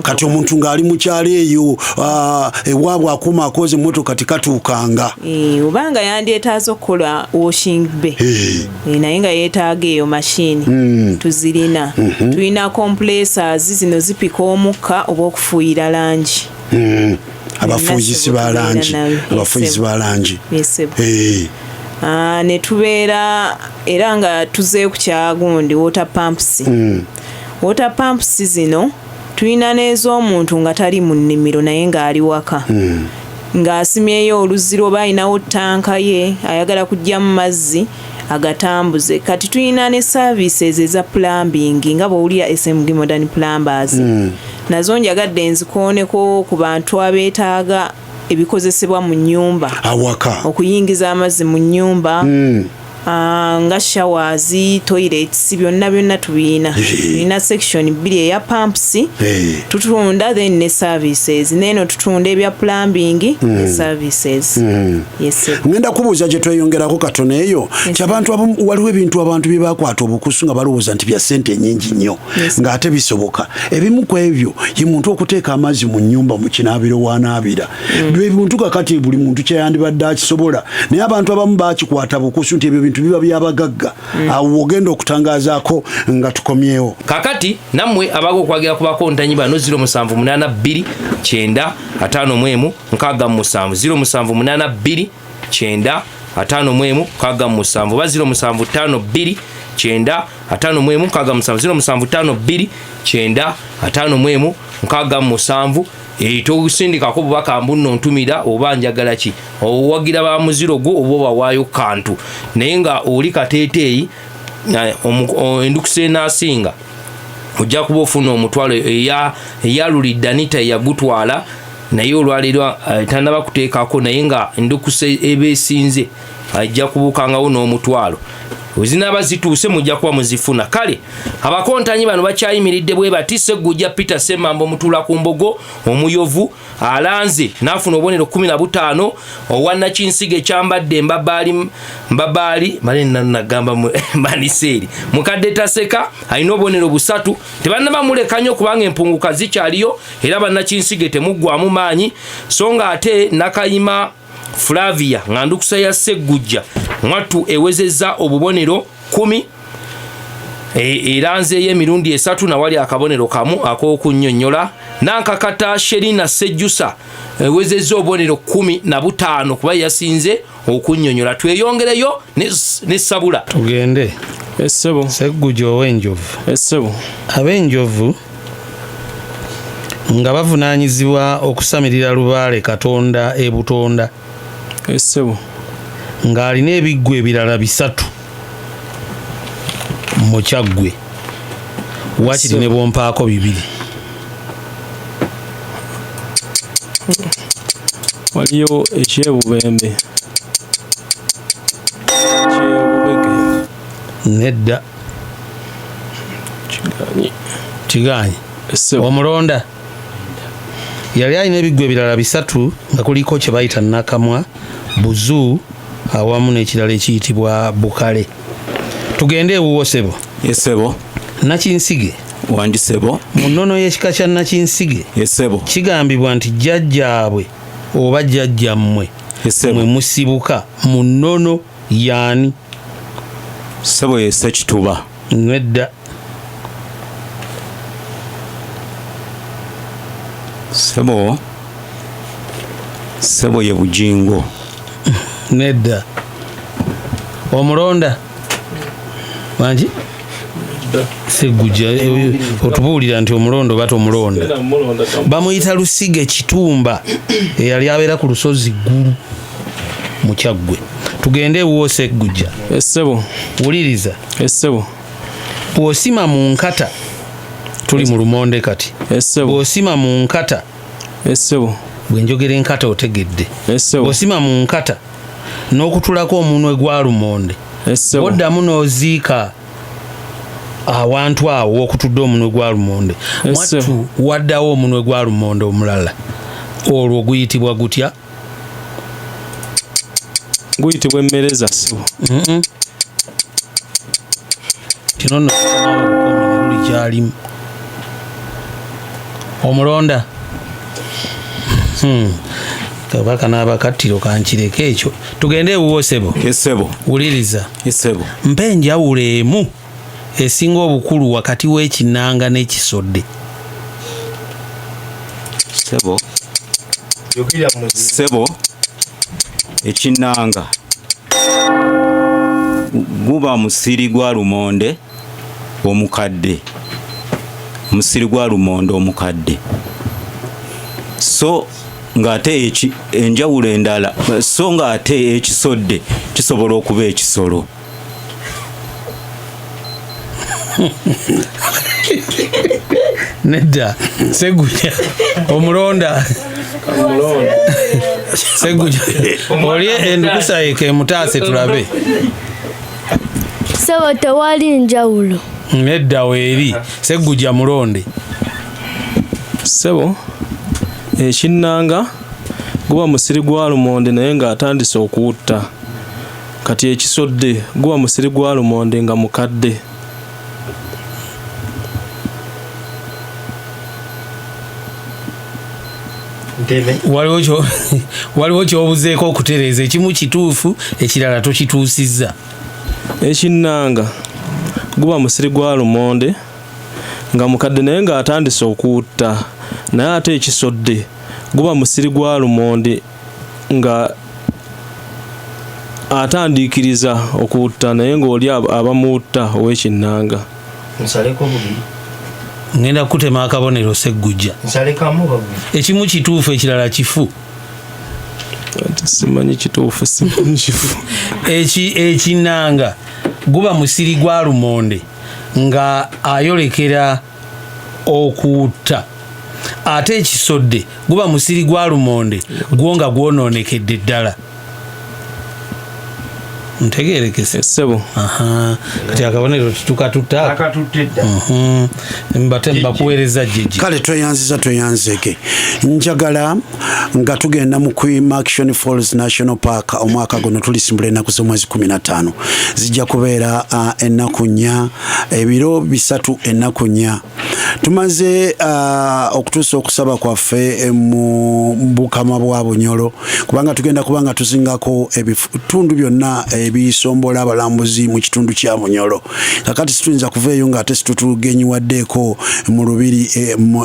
Kati omuntu ng'ali mu kyalo eyo ewaabwe akuuma akooza emmotoka tekatuukanga. Obanga yandyetaaza okukola washing bay naye nga yeetaaga eyo mashini tuzirina. Tulina compressors zino zipika omukka oba okufuuyira langi. Abafuuyisi ba langi. Ne tubeera era nga tuzeeyo ku kyagundi water pumps. Water pumps zino tulina n'ez'omuntu nga tali mu nnimiro naye ng'ali waka. Ng'asimyeyo oluzzi oba alinawo ttanka ye ayagala kujja mu mazzi agatambuze. Kati tulina ne services eza plumbing nga bw'owulira SMG Modern Plumbers. Nazo njagadde nzikooneko ku bantu abeetaaga ebikozesebwa mu nnyumba awaka okuyingiza amazzi mu nnyumba nga showers, toilets, byonna tubiina. Tulina section 2 eya pumps tutunda then ne services. Neno tutunda ebya plumbing ne services. Yes. Ngenda kubuuza gye tweyongerako katono eyo ky'abantu abamu waliwo ebintu abantu bye bakwata obukusu nga balowooza nti bya ssente nnyingi nnyo ng'ate bisoboka. Ebimu ku ebyo ye muntu okuteeka amazzi mu nnyumba mu kinaabiro w'anaabira. Ebintu kakati buli muntu kyeyandibadde akisobola naye abantu abamu baakikwata bukusu nti ebyo bintu biba byabagagga. Awo ogenda okutangaazaako nga tukomyewo. Kakati nammwe abaga okwagira ku bakontanyi bano 0782 9 51 67 0782 9 51 67 oba 0752 9 51 67 0752 9 51 67 tokusindikako bubaka mbuno ntumira oba njagala ki owagira ba muziro gwo oba bawaayo kantu naye nga oli kateeteeyi endukuse nasinga ojja kuba ofuna omutwalo eyalulidde anita eyagutwala naye olwaleero tannaba kuteekako naye nga endukuse eba esinze ajja kubuukangawo n'omutwalo. Ozinaba zituuse mujja kuba muzifuna. Kale abakontanyi bano bakyayimiridde bwe bati Sseggujja Peter Ssemambo Mutuula ku Mbogo omuyovu alanze n'afuna obubonero 15 owannakinsiga ekyambadde mbabaali nagamba maniseeri mukadde taseka alina obubonero 3 tebannaba muleka nnyo kubanga empunguka zikyaliyo era bannakinsiga temuggwamu maanyi so nga ate Nakayima Flavia ngandukusa ya Sseggujja mwattu ewezezza obubonero 10 eranze y'emirundi 3 na wali akabonero kamu ak'okunnyonnyola. Nankakata Sherina Sejjusa ewezezza obubonero 15 kuba yasinze okunnyonnyola. Tweyongereyo ne Sabula tugende. Essebo Sseggujja ow'enjovu. Essebo ab'enjovu nga bavunaanyizibwa okusamirira Lubaale Katonda e Butonda. Essebo ng'alina ebiggwa ebirala 3 mu kyaggwe wakiri ne bompaako 2. waliyo ekyebubembe nedda kiganyi omulonda yali alina ebiggwa ebirala 3 nga kuliko kye bayita nakamwa buzu awamu n'ekirala ekiyitibwa bukale. Tugende ewuwo sebo. Yesebo. Nakinsige wandi sebo. Mu nnono y'ekika kya nakinsige yesebo kigambibwa nti jjajjaabwe oba jjajjammwe mwe musibuka mu nnono yaani? Sebo ye Ssekituba. Nedda. Sebo ye Bujingo. Nedda. Omulonda wangi Segguja otubuulira nti omulondo bata omulonda bamuyita Lusige Kitumba eyali abeera ku lusozi ggulu mu Kyaggwe. Tugende ewuwo Segguja. Essebo. Wuliriza. Essebo. Bw'osima mu nkata tuli mu lumonde kati. Essebo. Bw'osima mu nkata. Essebo. Bwe njogera enkata otegedde. Essebo. Bw'osima mu nkata n'okutulako omunwe gwa lumonde. Essebo. Oddamu n'oziika awantu awo okutudde omunwe gwa lumonde. Mwattu waddawo omunwe gwa lumonde omulala. Olwo guyitibwa gutya? Guyitibwa emmereza ssebo. Kino nno luli kyalimu. Omulonda. Kabaka n'abakattiro kankireko ekyo. Tugende ewuwo sebo. Yesebo. Wuliriza. Yesebo. Mpa enjawulo emu esinga obukulu wakati w'ekinanga n'ekisodde. Sebo ekinanga guba musiri gwa lumonde omukadde. Musiri gwa lumonde omukadde. So ng'ate enjawulo endala so ng'ate ekisodde kisobola okuba ekisolo. Nedda. Segguja. Omulonda. Segguja. Oli endukusa yeke mutaase tulabe. Sebo tewali njawulo. Nedda weeri. Segguja mulonde. Sebo ekinnanga guba musiri gwa lumonde naye ng'atandise okuwutta. Kati ekisodde guba musiri gwa lumonde nga mukadde. Waliwo ky'obuzeeko okutereeza ekimu kituufu ekirala tokituusizza. Ekinnanga guba musiri gwa lumonde nga mukadde naye ng'atandise okuwutta. Naye ate ekisodde guba musiri gwa lumonde nga atandiikiriza okuwutta naye ng'oli abamuwutta ow'ekinnanga. Nsaleko bubiri. Ngenda kutema akabonero Segguja. Nsalekamu babiri. Ekimu kituufu ekirala kifu. Simanyi kituufu simanyi kifu. Ekinnanga guba musiri gwa lumonde nga ayolekera okuwutta. Ate ekisodde guba musiri gwa lumonde gwo nga gwonoonekedde ddala. Ntegeerekese ssebo. Kati akabonero tukatutta akatuttedda. Mbakuweereza jjeje. Kale tweyanzeke. Njagala nga tugenda mu Queen Action Falls National Park omwaka guno tulisimbula ennaku z'omwezi 15. Zijja kubeera ennaku 4 ebiro 3 ennaku 4. Tumaze okutuusa okusaba kwaffe mu Bukama bwa Bunyoro kubanga tugenda kubanga tuzingako ebitundu byonna ebisombola abalambuzi mu kitundu kya Bunyoro. Kakati situyinza kuveeyo nga ate situtugenyiwaddeeko mu lubiri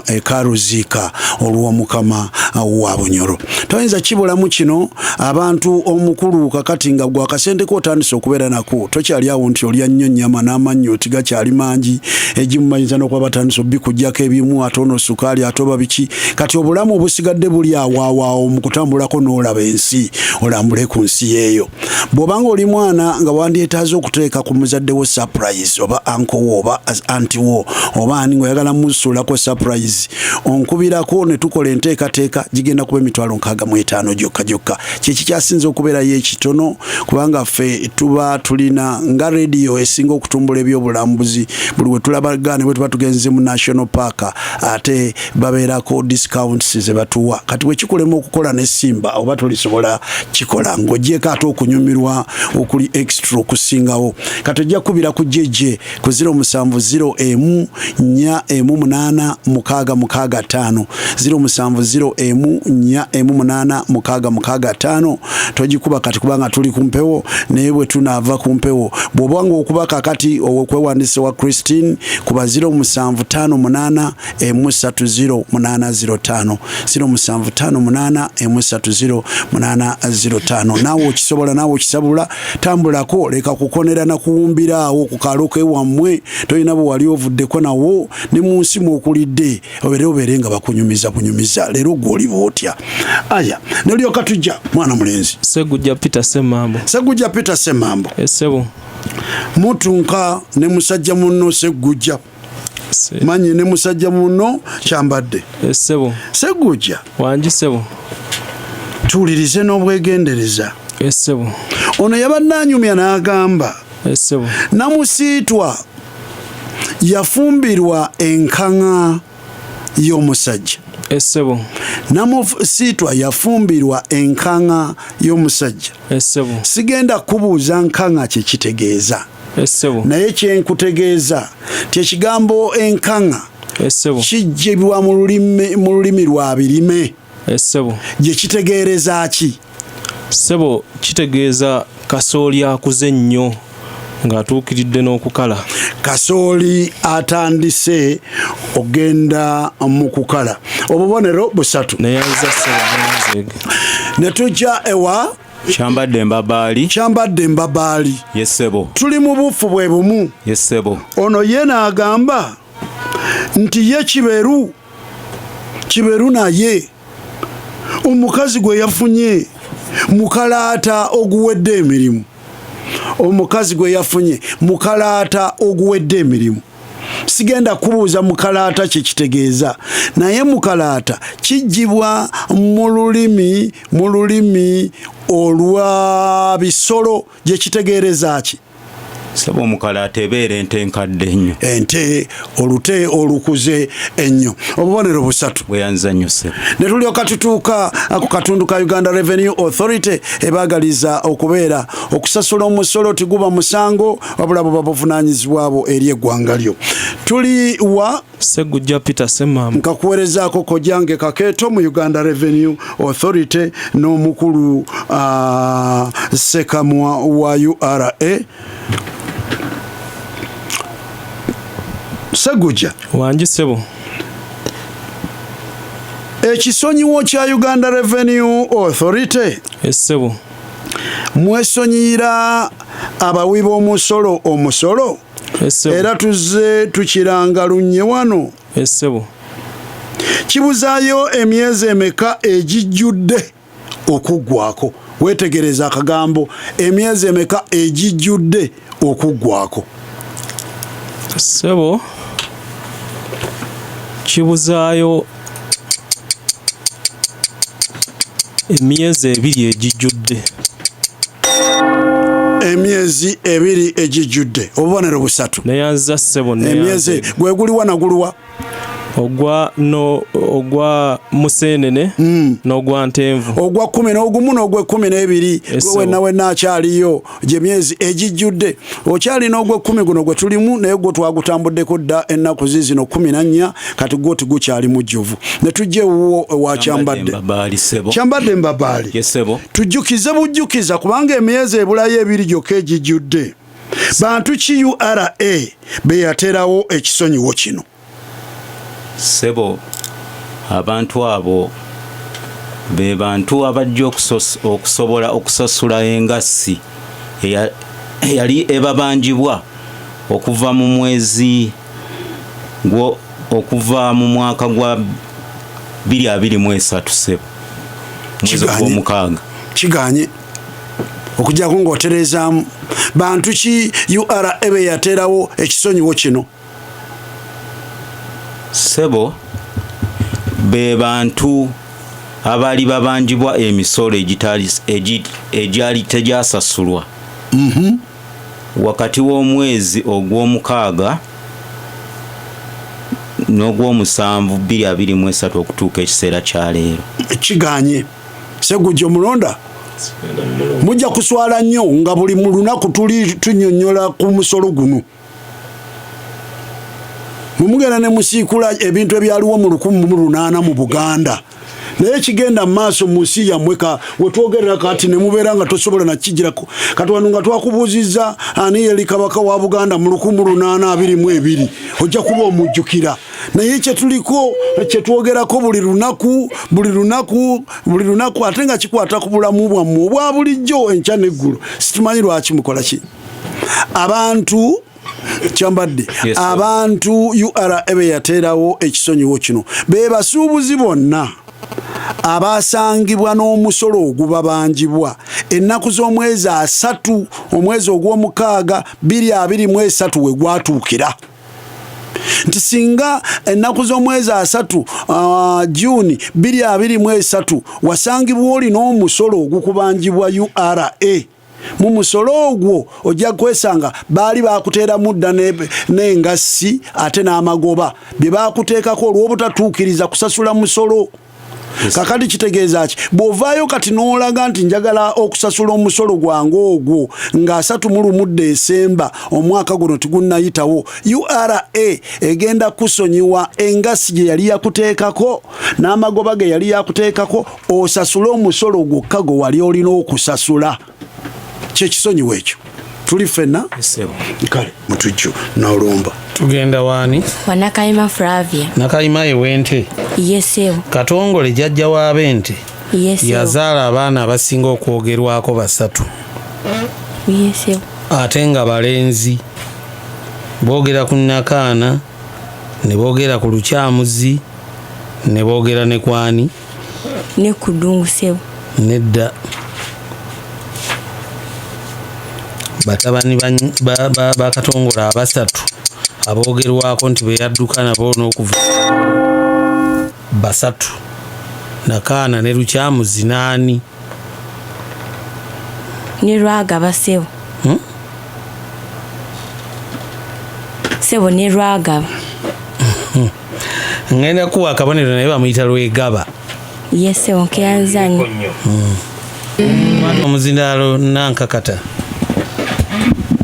ekaruziika olw'omukama wa Bunyoro. Toyinza kibulamu kino abantu omukulu kakati nga gwa kasente ko otandise okubeera nako tokyali awo nti olya nnyo nnyama n'amannyo tigakyali mangi egimumanyiza n'okuba batandise obbikugyako ebimu atono sukaali atoba biki kati obulamu obusigadde buli awaawo mu kutambulako n'olaba ensi olambule ku nsi yeeyo. Bw'obanga oli mwana nga wandyetaaze okuteeka ku muzadde wo surprise oba uncle wo oba anti wo oba ani ng'oyagala musuulako surprise onkubirako ne tukola enteekateeka gigenda kuba emitwalo 60 665 gyokka kiki kyasinze okubeera y'ekitono kubanga ffe tuba tulina nga radio esinga okutumbula ebyobulambuzi buli we tulabagane bwe tuba tugenze mu national park ate babeerako discounts ze batuwa kati bwe kikulema okukola ne Simba oba tulisobola kikola ng'ogyeko ate okunyumirwa okuli extra okusingawo kati ojja kubira ku jeje ku 070488665 070488665 togikuba kati kubanga tuli kumpewo naye bwe tunaava kumpewo bw'obanga okuba kakati okwewandise wa Christine kuba 075830805 075830805 naawe okisobola naawe okisabula tambulako leka kukonera na kuwumbiraawo ku kaloke wammwe tolina bwe wali ovuddeko nawo ne mu nsi okulidde obeere nga bakunyumiza leero gw'oli bootya aya nelyoka tujja mwana mulenzi Segujja Peter Semambo esebo mutunka ne musajja munno Segujja manyi ne musajja munno kyambadde esebo Segujja wangi sebo tuwulirize n'obwegendereza esebo ono yabannanyumya n'agamba esebo namusiitwa yafumbirwa enkanga y'omusajja esebo namusiitwa yafumbirwa enkanga y'omusajja esebo sigenda kubuuza nkanga kye kitegeeza esebo naye kyenkutegeeza tekigambo enkanga esebo kijjibwa mu lulimi lwa birime esebo gye kitegeereza ki sebo kitegeeza kasooli akuze ennyo ng'atuukiridde n'okukala kasooli atandise ogenda mu kukala obubonero busatu ne tujja ewa Kyambadde Mbabaali yesebo tuli mu bufu bwe bumu yesebo ono ye n'agamba nti ye kiberu naye omukazi gwe yafunye mukalaata oguwedde emirimu omukazi gwe yafunye mukalaata oguwedde emirimu sigenda kubuuza mukalaata kye kitegeeza naye mukalaata kijjibwa mu lulimi olwa bisolo gye kitegeereza ki sebo omukalaata ebeera ente enkadde ennyo ente olute olukuze ennyo obubonero busatu bweyanza nnyo sebo ne tulyoka tutuuka ku katundu ka Uganda Revenue Authority ebaagaliza okubeera okusasula omusolo tiguba musango wabula buba buvunaanyizibwabo eri eggwanga lyo tuli wa Segujja Peter Semambo nkakuweerezaako kojange kakeeto mu Uganda Revenue Authority n'omukulu Sekamwa wa URA Segujja wangi sebo ekisonyiwo kya Uganda Revenue Authority esebo mwesonyiira abawi b'omusolo era tuzze tukiranga lunye wano esebo kibuzaayo emyezi emeka egijjudde okuggwako wetegereza akagambo emyezi emeka egijjudde okuggwako sebo kibuzaayo emyezi ebiri egijjudde emyezi ebiri egijjudde obubonero busatu neyanza sebo emyezi gwe guliwa naguluwa ogwa museenene n'ogwa ntenvu ogwa 10 n'ogumu n'ogwa 12 wenna akyaliyo gye myezi egijjudde okyalina ogwa 10 guno gwe tulimu naye gwo twagutambuddeko dda ennaku zizino 14 kati gwo tigukyali mujjuvu ne tujje wuwo ewa Kyambadde Mbabaali tujjukize bujjukiza kubanga emyezi ebulayo ebiri gyokka egijjudde bantu ki URA be yaterawo ekisonyiwo kino sebo abantu abo be bantu abajja okusobola okusasula engassi eyali ebabanjibwa okuva mu mwezi okuva mu mwaka gwa 2023 sebo mwezi gw'omukaaga kiganye okujjako ng'oterezaamu bantu ki URA ebe yaterawo ekisonyiwo kino sebo be bantu abaali babanjibwa emisolo egyali tegyasasulwa wakati w'omwezi ogw'omukaaga n'ogw'omusanvu 2023 okutuuka ekiseera kya leero. Kiganye Segujja omulonda mujja kuswala nnyo nga buli mu lunaku tuli tunyonnyola ku musolo guno. Mumugenda ne musiikula ebintu ebyaliwo mu 1800 mu Buganda. Naye kigenda maaso mu nsi yammwe wetwogerera kati ne mubeera nga tosobola na kijirako. Kati wano nga twakubuuzizza ani yali kabaka wa Buganda mu 1822 ojja kuba omujjukira. Naye kye tuliko kye twogerako buli lunaku ate nga kikwata ku bulamu bwammwe obwa bulijjo enkya n'eggulu. Situmanyi lwaki mukola ki. Abantu Chambadde abantu URA ebe yateerawo ekisonyiwo kino be basuubuzi bonna abasangibwa n'omusolo ogubabanjibwa ennaku z'omwezi 3 omwezi ogw'omukaaga 2023 we gwatuukira. Nti singa ennaku z'omwezi 3 Juni 2023 wasangibwa oli n'omusolo ogukubanjibwa URA mu musolo ogwo ojja kwesanga baali bakuteera mudda n'engassi ate n'amagoba bye bakuteekako olw'obutatuukiriza kusasula musolo. Kakati kitegeeza ki bw'ovaayo kati n'olaga nti njagala okusasula omusolo gwange ogwo nga 31 Desemba omwaka guno tigunnayitawo URA egenda kusonyiwa engassi gye yali yakuteekako n'amagoba ge yali yakuteekako osasule omusolo gwokka gwe wali olina okusasula. Kyekisonyiwo ekyo tuli ffenna kale mutujju n'olumba tugenda waani Wanakayima Flavia. Nakayima ewente Yesewo. Katongole jjajja w'abente yazaala abaana abasinga okwogerwako 3. Yesewo. Ate nga balenzi boogera ku Nakaana ne boogera ku Lukyamuzi ne boogera ne kwani ne ku Ddungusewo. Nedda batabani ba Katongole 3 aboogerwako nti beyadduka nabo n'okuva 3 Nakaana ne Lukyamuzi naani ne Lwagaba Sebo. Sebo ne Lwagaba. Ngenda kuwa akabonero naye bamuyita Lwegaba. Yesewo nkeyanzanyo. Omuzindaalo nankakata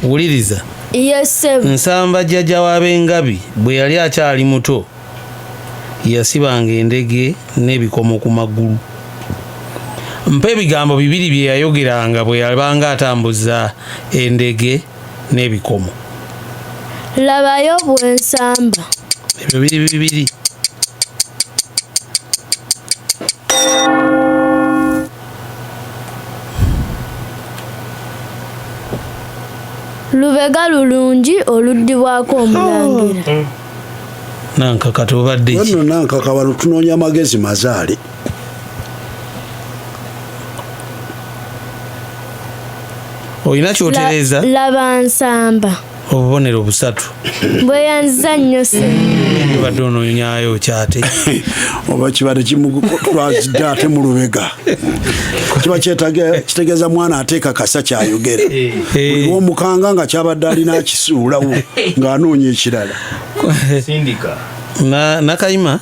wuliriza. Yesewo. Nsamba jjajja w'ab'engabi bwe yali akyali muto yasibanga endege n'ebikomo ku magulu. Mpa ebigambo 2 bye yayogeranga bwe yabanga atambuza endege n'ebikomo. Labayo bw'ensamba. Ebyo 2. Lubega lulungi oluddibwako omulangira. Nankakata obadde ki? Wano nankaka wano tunoonya amagezi mazaale. Olina kyotereza? Laba nsamba. Obubonero 3. Bweyanza nnyo se. Badde onoonyayo kyate. Oba kibadde kimutwazidde ate mu lubega. Kiba kitegeeza mwana ateeka kasa kyayogera. Buli w'omukanga nga kyabadde alina akisuulawo ng'anoonya ekirala. Sindika. Nakayima?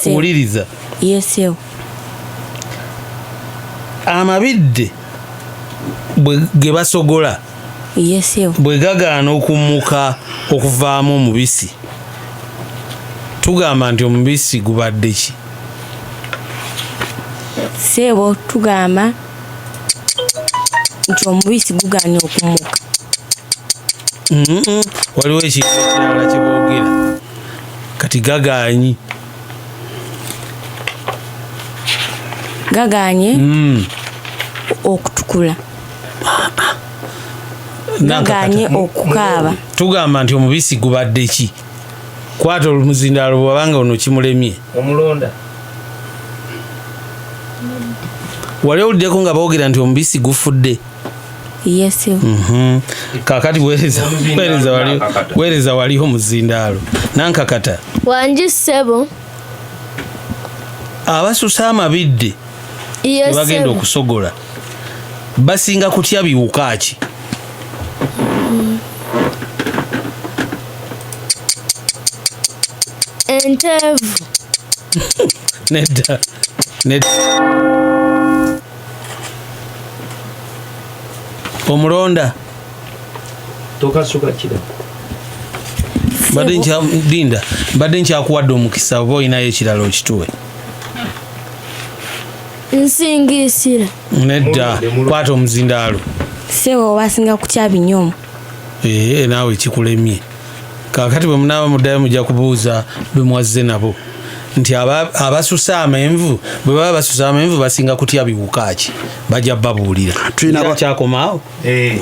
Wuliriza. Yesewo. Amabidde ge basogola. Yesewo. Bwe gagaana okumuka okuvaamu omubisi tugamba nti omubisi gubadde ki? Sebo tugamba nti omubisi gugaanye okumuka. Waliwo ekintu ekirala kye boogera kati gagaanyi. Gagaanye okutukula. Gagaanye okukaaba. Tugamba nti omubisi gubadde ki? Kwata omuzindaalo bwabanga ono kimulemye. Omulonda. Wali owuliddeko nga boogera nti omubisi gufudde. Yesewo. Kakati weereza wali omuzindaalo. Nankakata. Wangi Sebo. abasusa amabidde bagenda okusogola basinga kutya biwuka ki? Enteevu. Nedda. Omulonda tokasuka kira mbadde nkyakuwadde omukisa oba olinayo ekirala okituwe. Nsingisira. Nedda kwata omuzindaalo. Sebo basinga kutya binyomo. Naawe kikulemye. Kakati bwe munaaba muddayo mujja kubuuza bwe mwazze nabo nti abasusa amenvu bwe baba basusa amenvu basinga kutya biwuka ki? Bajja babuulira. Kyakomaawo.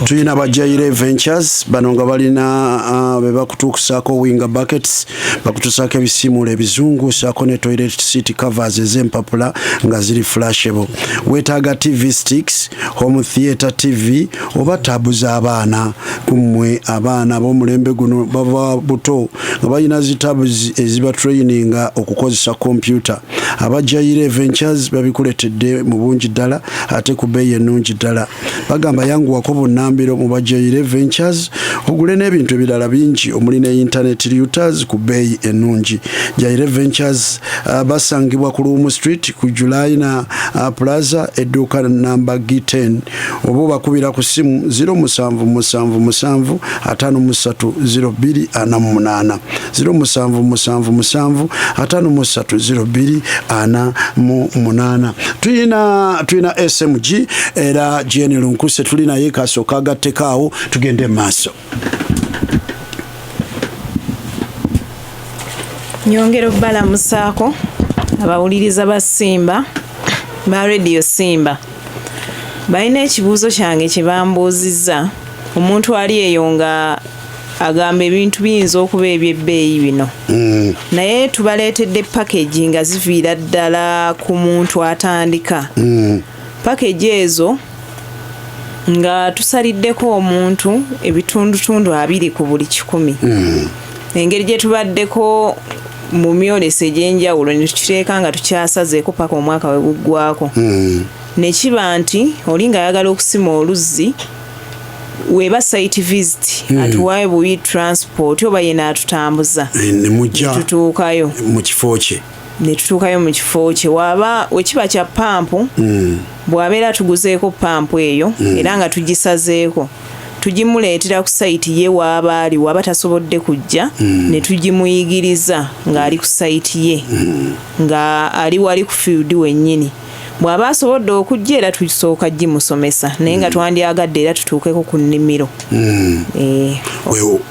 Tulina Bajaire Ventures bano nga balina be bakutuukusaako winga buckets, bakutuusaako ebisiimuula ebizungu, saako ne toilet seat covers ez'empapula nga ziri flashable. Weetaaga TV sticks, home theatre TV oba taabu z'abaana. Kummwe abaana ab'omulembe guno bava buto nga balina zitaabu eziba traininga okukozesa kompyuta. Abajaire Ventures babikuletedde mu bungi ddala ate ku bbeeyi ennungi ddala. Bagamba yanguwako bunnambiro mu Bajaire Ventures ogule n'ebintu ebirala bingi omuli ne internet routers ku bbeeyi ennungi. Jaire Ventures basangibwa ku Lumu Street ku July Plaza edduuka namba G10 oba bakubira ku simu 0777 530248 0777 530248. Tulina SMG era Jeni Lunkuse tulina ye kasooka agatteko tugende maaso. Nyongera okubalamusaako abawuliriza ba Simba ba Radio Simba. Balina ekibuuzo kyange kye bambuuzizza. Omuntu ali eyo nga agamba ebintu biyinza okuba ebyebbeeyi bino. Naye tubaleetedde package nga ziviira ddala ku muntu atandika. Package ezo nga tusaliddeko omuntu ebitundutundu 2 ku buli 100. Engeri gye tubaddeko mu myolese egy'enjawulo ne tukiteeka nga tukyasazeeko paka omwaka we guggwako. Ne kiba nti oli ng'ayagala okusima oluzzi weba site visit atuwaye buyi transport oba yena atutambuza tutuukayo mu kifo kye. Ne tutuukayo mu kifo kye waba wekiba kya pampu bw'abeera tuguzeeko pampu eyo era nga tugisazeeko tugimuleetera ku site ye waba ali waba tasobodde kujja ne tugimuyigiriza ng'ali ku site ye nga ali wali ku field wennyini. Bw'aba asobodde okujja era tusooka gimusomesa naye nga twandyagadde era tutuukeko ku nnimiro.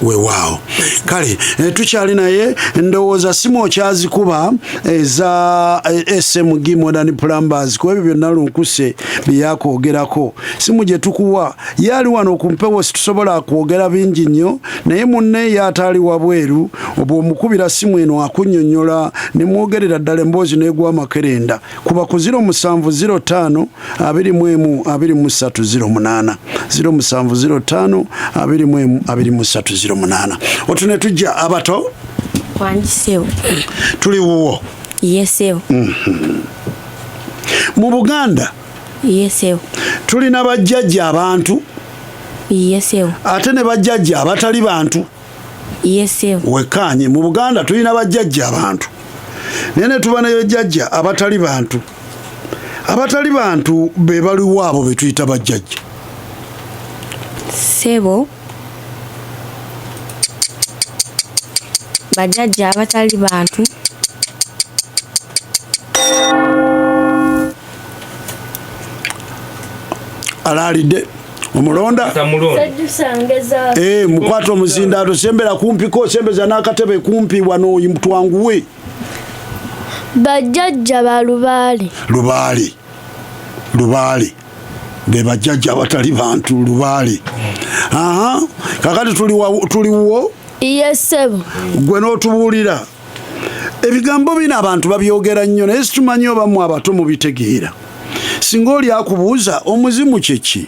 Weewaawo kale tukyali naye ndowooza simu okyazikuba eza SMG Modern Plumbers ku ebyo byonna Lunkuse byeyakwogerako. Simu gye tukuwa yali wano ku mpewo situsobola kwogera bingi nnyo naye munne yaataali wabweru oba omukubira simu eno akunnyonnyola ne mwogerera ddala emboozi n'egwa makerenda kuba ku 0705 21 2308 0705 2308. Otune tujja abato wanjisewo tuli wuwo yesewo mu Buganda yesewo tulina bajjajja abantu yesewo ate ne bajjajja abatali bantu yesewo wekanye mu Buganda tulina bajjajja abantu nene tuba ne bajjajja abatali bantu. Abatali bantu be baliwo abo be tuyita bajjajja. Sebo bajjajja abatali bantu alaalidde omulonda mukwata omuzindaato sembera kumpiko sembeza n'akatebe kumpi wano twanguwe. Bajjajja ba Lubaale be bajjajja abatali bantu Lubaale. Kakati tuliwo yesebo gwe n'otubuulira ebigambo bino abantu babyogera nnyo naye situmanyi oba mu abato mubitegeera. Singa oli akubuuza omuzimu kyeki?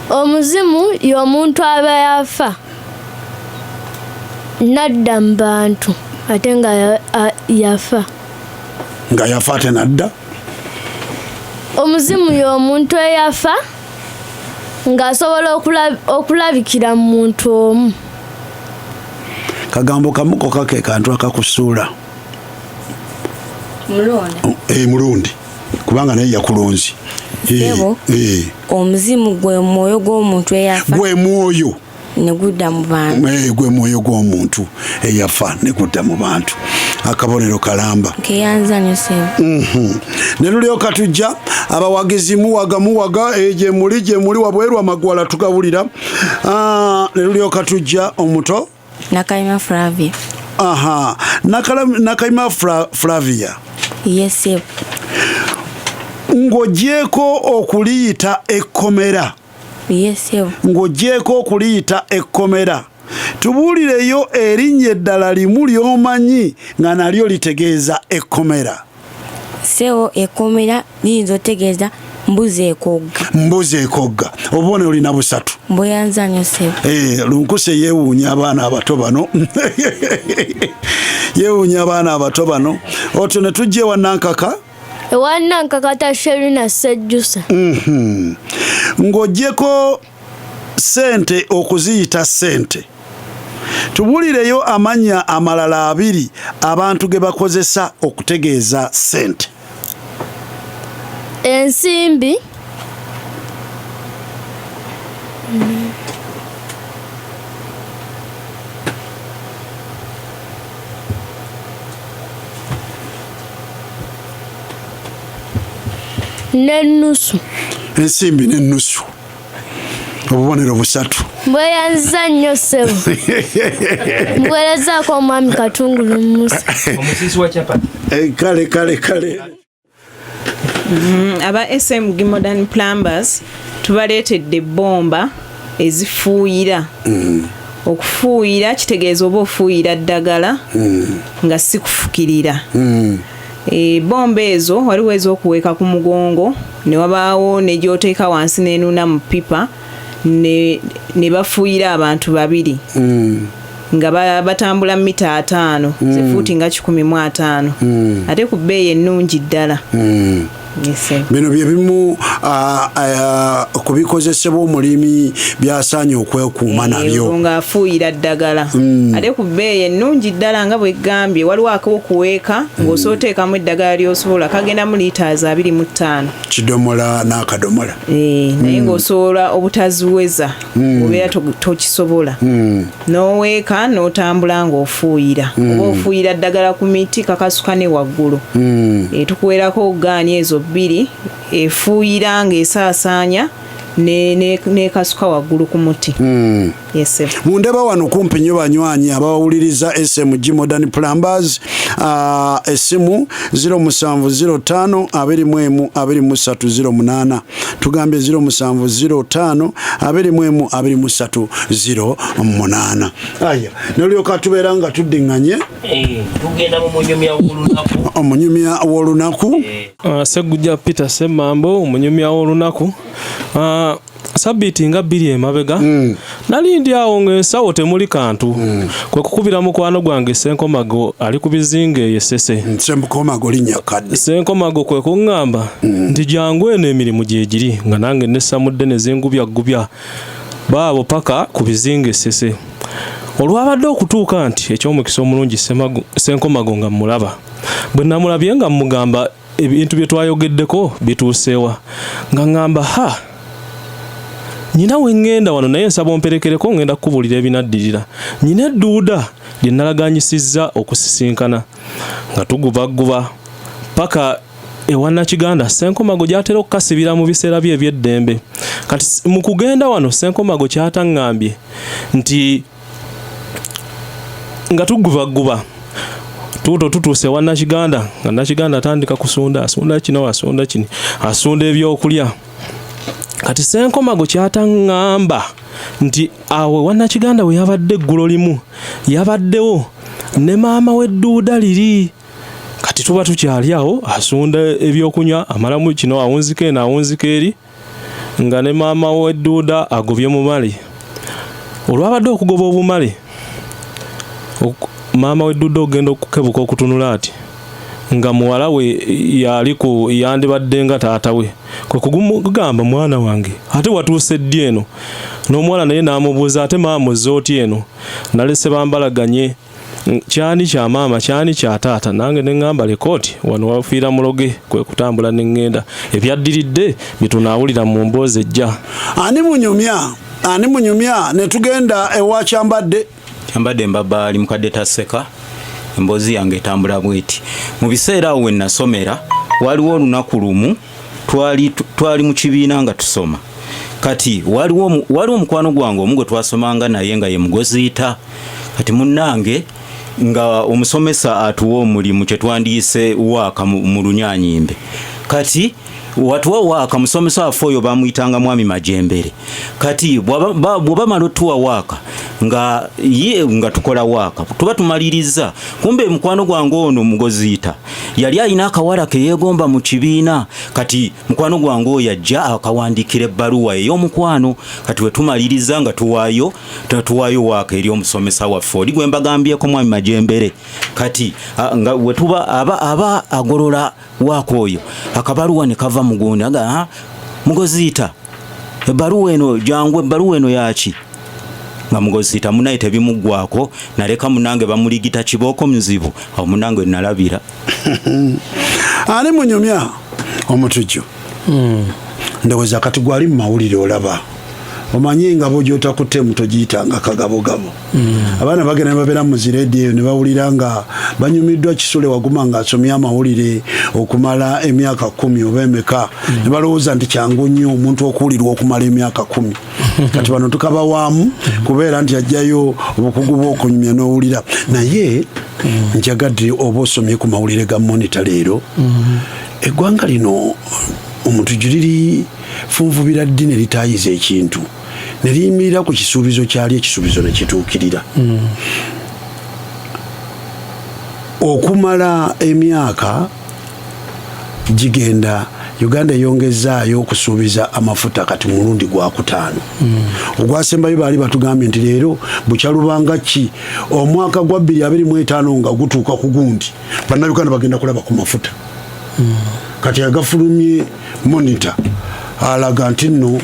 Omuzimu y'omuntu aba yafa nadda mu bantu ate nga yafa. nga yafa ate nadda. Omuzimu y'omuntu eyafa ng'asobola okulabikira mu muntu omu. Kagambo kamuko kake kantu akakusuula. Mulundi kubanga naye yakulonzi. Omuzimu gwe mwoyo gw'omuntu eyafa. Gwe mwoyo ne gudda mu bantu. Gwe mwoyo gw'omuntu eyafa ne gudda mu bantu. Akabonero kalamba. Keyanzanyo sebo. Ne lulyoka tujja abawagizi muwaga gye muli wabwerwa amagwala tugabulira. Ne lulyoka tujja omuto Nakayima Flavia. Nakayima Flavia. Yes sebo. Ng'ogyeko okuliyita ekkomera. Yes sebo. Ng'ogyeko okuliyita ekkomera. Tubuulireyo erinnya eddala limu ly'omanyi nga nalyo litegeeza ekkomera. Sebo ekkomera liyinza otegeeza mbuzi ekogga. Mbuzi ekogga. Obone olina busatu. Mbweyanzanyo sebo. Lunkuse yeewuunya abaana abato bano. Yeewuunya abaana abato bano. Otyo ne tujja ewa Nankaka. Ewa Nankaka Tasherina Sejjusa. Ng'ogyeko sente okuziyita sente. Tubuulireyo amannya amalala abiri abantu ge bakozesa okutegeeza sente. Ensimbi. N'ennusu. Ensimbi n'ennusu. Obubonero busatu. Mbweyanza nnyo ssebo. Mbwerezaako omwami Katungulu Musa. Omusisi wa chapati. Kale. Aba SMG Modern Plumbers tubaleetedde ebbomba ezifuuyira. Okufuuyira kitegeeza oba ofuuyira ddagala nga si kufukirira. Bomba ezo waliwo ez'okuweeka ku mugongo ne wabaawo ne gy'oteeka wansi n'enuna mu pipa ne bafuuyira abantu babiri nga batambula mita 5 zifuuti nga 150 ate ku bbeeyi ennungi ddala. Bino bye bimu ku bikozesebwa omulimi byasaanye okwekuuma nabyo nga afuuyira ddagala ate ku bbeeyi ennungi ddala nga bwegambye waliwo ak'okuweeka ng'osooteekamu eddagala ly'osobola kagendamu liiters 25 kidomola n'akadomola naye ng'osobola obutaziweza obeera tokisobola n'oweeka n'otambula ng'ofuuyira oba ofuuyira ddagala ku miti kakasuka ne waggulu tukuweerako ogaani ezo bbiri efuuyira ng'esaasaanya nekasuka waggulu ku muti. Mundeba wano kumpi nnyo banywanyi abawuliriza SMG Modern Plumbers. Essimu 0705212308 tugambye 0705212308. Aya nolyoka tubeera nga tuddiŋŋanye tugenda mu munyumya w'olunaku. Omunyumya w'olunaku. Segujja Peter Ssemambo omunyumya w'olunaku. Sabiti nga 2 emabega nali ndi awo ng'ensawo temuli kantu kwe kukubira mukwano gwange Senkomago ali ku bizinga yesese. Senkomago linnya kadde. Senkomago kwe kuŋŋamba nti jangu eno emirimu gye giri nga nange nessamudde ne zingubya baabo paka ku bizinga esese. Olwabadde okutuuka nti eky'omukisa omulungi Senkomago nga mulaba bwe namulabye nga mugamba ebintu bye twayogeddeko bituuseewa nga ŋŋamba nyina wengenda wano naye nsaba omperekereko ngenda kukubuulira ebinaddirira. Nyina edduuda lye nalaganyisizza okusisinkana nga tugubaguba paka ewa Nakiganda Senkomago gy'atera okukasibira mu biseera bye eby'eddembe. Kati mu kugenda wano Senkomago kyataŋŋambye nti nga tugubaguba tutuuse ewa Nakiganda nga Nakiganda atandika kusunda asunda kino asunda kini asunda ebyokulya. Kati Senkomago kyataŋŋamba nti awe wa Nakiganda we yabadde eggulo limu yabaddewo ne maama w'edduuda liri. Kati tuba tukyali awo asunda ebyokunywa amalamu kino awunzika eno awunzika eri nga ne maama w'edduuda agobye mu male. Olwabadde okugoba obumale maama w'edduuda ogenda okukebuka okutunula ati nga muwala we yaliko yandibadde nga taata we kwe kugamba mwana wange ate watuuse ddi eno n'omuwala naye n'amubuuza ate maama ozze oti eno nalese bambalaganye kyani kya maama kyani kya taata nange ne ŋŋamba lekooti wano wafiira muloge kwe kutambula ne ŋŋenda ebyaddiridde bitunaawulira mu mboozi ejja ani munyumya ne tugenda ewa Kyambadde Mbabali mukadde Taseka emboozi yange etambula bweti mu biseera awo we nasomera waliwo olunaku lumu twali mu kibiina nga tusoma kati waliwo omukwano gwange omu gwe twasomanga naye nga ye Mugoziita kati munnange nga omusomesa atuwa omulimu kye twandiyise waaka mu Lunyanyimbe kati watuwa waaka musomesa waffe oyo bamuyitanga Mwami Majembere kati bw'obamala otuwa waaka nga tukola waaka tuba tumaliriza kumbe mukwano gwange ono Mugoziita yali alina akawala ke yeegomba mu kibiina kati mukwano gwange oyo ajja akawandikira ebbaluwa ey'omukwano kati we tumaliriza nga tuwaayo waaka eri omusomesa waffe oli gwe mbagambyeko Mwami Majembere kati nga we tuba aba agolola waaka oyo akabaluwa ne kava mugundi aga Mugoziita ebbaluwa eno jangu ebbaluwa eno yaki nga Mugoziita munaye tebimuggwako naleka munange bamuligita kibooko muzibu awo munange nalabira ani munyumya omutujju ndowooza kati gwali mu mawulire olaba omanyi nga bw'ojota kutte muto giyitanga kagabogabo abaana bagenda babeera mu zireediyo ne bawulira nga banyumiddwa Kisule Waguma ng'asomya amawulire okumala emyaka 10 oba emeka ne balowooza nti kyangu nnyo omuntu okuwulirwa okumala emyaka 10 kati bano tukaba waamu kubeera nti ajjayo obukugu bw'okunyumya n'owulira naye njagadde oba osomye ku mawulire ga Monitor leero eggwanga lino omutujju liri funvubira ddi ne litaayiza ekintu ne liyimirira ku kisuubizo kyali ekisuubizo ne kituukirira okumala emyaka gigenda Uganda eyongezaayo okusuubiza amafuta kati mulundi gwa 5 ogwasembayo baali batugambye nti leero bukyalubanga ki omwaka gwa 2025 nga gutuuka ku gundi bannayuganda bagenda kulaba ku mafuta kati agafulumye Monitor alaga nti nno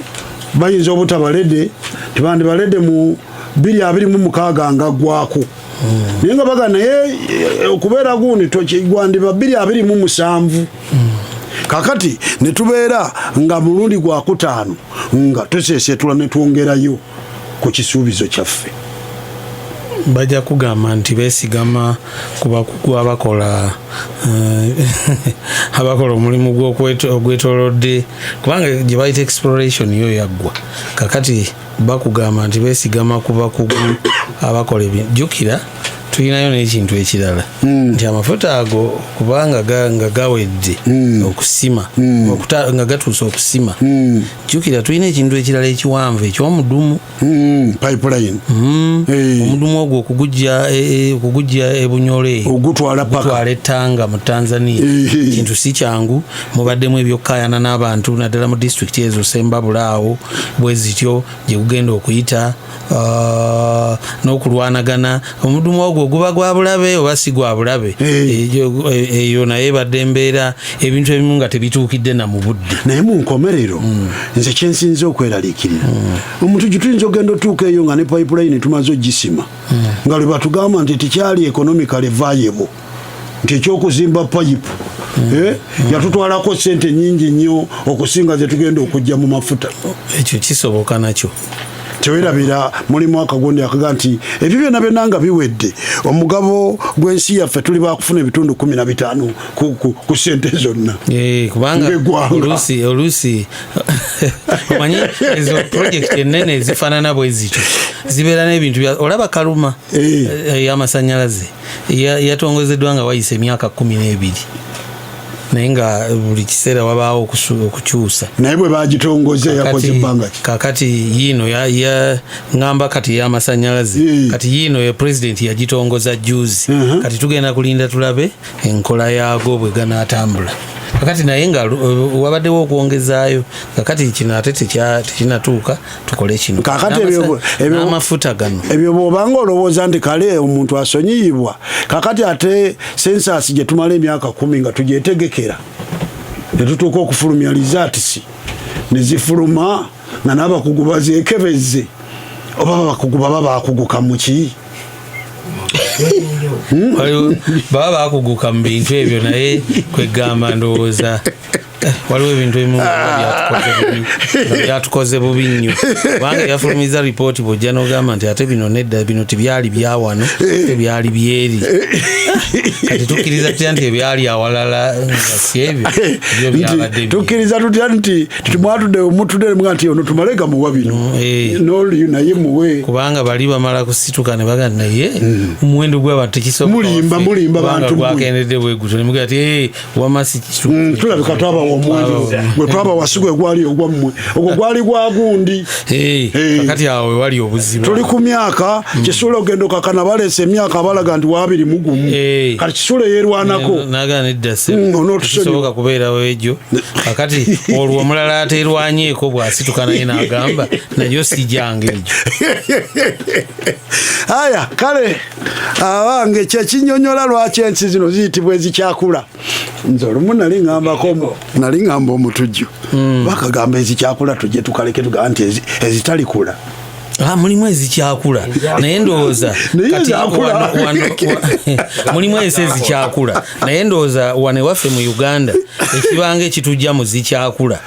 bayinza obutabalede tibandi balede mu 2026 nga gwako naye nga baga naye okubeera gundi tokigwandiba 2027 kakati ne tubeera nga mulundi gwa 5 nga tuseesetula ne twongerayo ku kisuubizo kyaffe bajja kugamba nti beesigama kuba abakola omulimu gw'ogwetolodde kubanga gye bayita exploration yo yaggwa kakati bakugamba nti beesigama kuba abakola jjukira tulinayo n'ekintu ekirala nti amafuta ago kubanga nga gawedde okusima nga gatuuse okusima jjukira tulina ekintu ekirala ekiwanvu eky'omudumu pipeline omudumu ogwo okugujja ebunyole ogutwala ettanga mu Tanzania kintu si kyangu mubaddemu ebyokkaayana n'abantu naddala mu disitulikiti ezo Simba bulaawo bwe zityo gye gugenda okuyita n'okulwanagana omudumu ogwo guba gwa bulabe oba si gwa bulabe eyo naye badde embeera ebintu ebimu nga tebituukidde na mu budde naye mu nkomerero nze kyensinze okweraliikirira omuntu gye tuyinza ogenda otuuka eyo nga ne pipeline tumaze ogisima nga lwe batugamba nti tekyali economically viable nti ekyokuzimba payipu yatutwalako sente nyingi nnyo okusinga ze tugenda okujja mu mafuta ekyo kisoboka nakyo tewerabira mulimu akagondi akaga nti ebyo byonna byonna nga biwedde omugabo gw'ensi yaffe tuli bakufuna ebitundu 15 ku sente zonna kubanga oluusi omanyi ezo projekiti ennene ezifaanana bwe zityo zibeera n'ebintu olaba Kaluma y'amasannyalaze yatongozeddwa nga wayise emyaka 12 naye nga buli kiseera wabaawo okukyusa naye bwe bagitongoze yakoze ebbanga kakati yiino ngamba kati y'amasannyalaze kati yiino ye president yagitongoza juzi kati tugenda kulinda tulabe enkola yaago bwe ganaatambula kakati naye nga wabaddewo okwongezaayo kakati kino ate tekinatuuka tukole kino kakati n'amafuta gano ebyo bw'obanga olowooza nti kale omuntu asonyiyibwa kakati ate sensasi gye tumala emyaka 10 nga tugyetegekera ne tutuuka okufulumya rizaatisi ne zifuluma nga n'abakugu bazeekebezze oba abakugu baba baakuguka mu ki baba baakuguka mu bintu ebyo naye kwegamba ndowooza waliwo ebintu ebimu byatukoze bubi nnyo kubanga yafulumiza ripooti bwojja n'ogamba nti ate bino nedda bino tebyali byawano tebyali byeri kati tukkiriza tutya nti ebyali awalala nga si ebyo ebyo byabadde tukkiriza tutya nti tumwatudde omutudde nti ono tumaleka muwa bino n'oliyo naye muwe kubanga bali bamala kusituka ne bagamba naye omuwendo gw'abantu tekisoboka mulimba bantu gwakendedde bwe guto ne mugamba ti wamasi tulabika twaba omwezi gwe twaba wasigwe gwali ogwammwe ogwo gwali gwa gundi kakati awo wali obuzibu tuli ku myaka Kisuule ogenda okakana balese emyaka abalaga nti 21 kati Kisuule yerwanako naga nedda tekisoboka kubeerawo egyo kakati olwo omulala ateerwanyeeko bw'asituka naye n'agamba nayo si jange egyo aya kale abange kyekinyonyola lwaki ensi zino ziyitibwa ezikyakula nze olumu nali ngamba omutujju bakagamba ezikyakula tujje tukaleke tugamba nti ezitalikula mulimu ezikyakula naye ndowooza mulimu ezikyakula naye ndowooza wane waffe mu Uganda ekibanga ekitujja mu zikyakula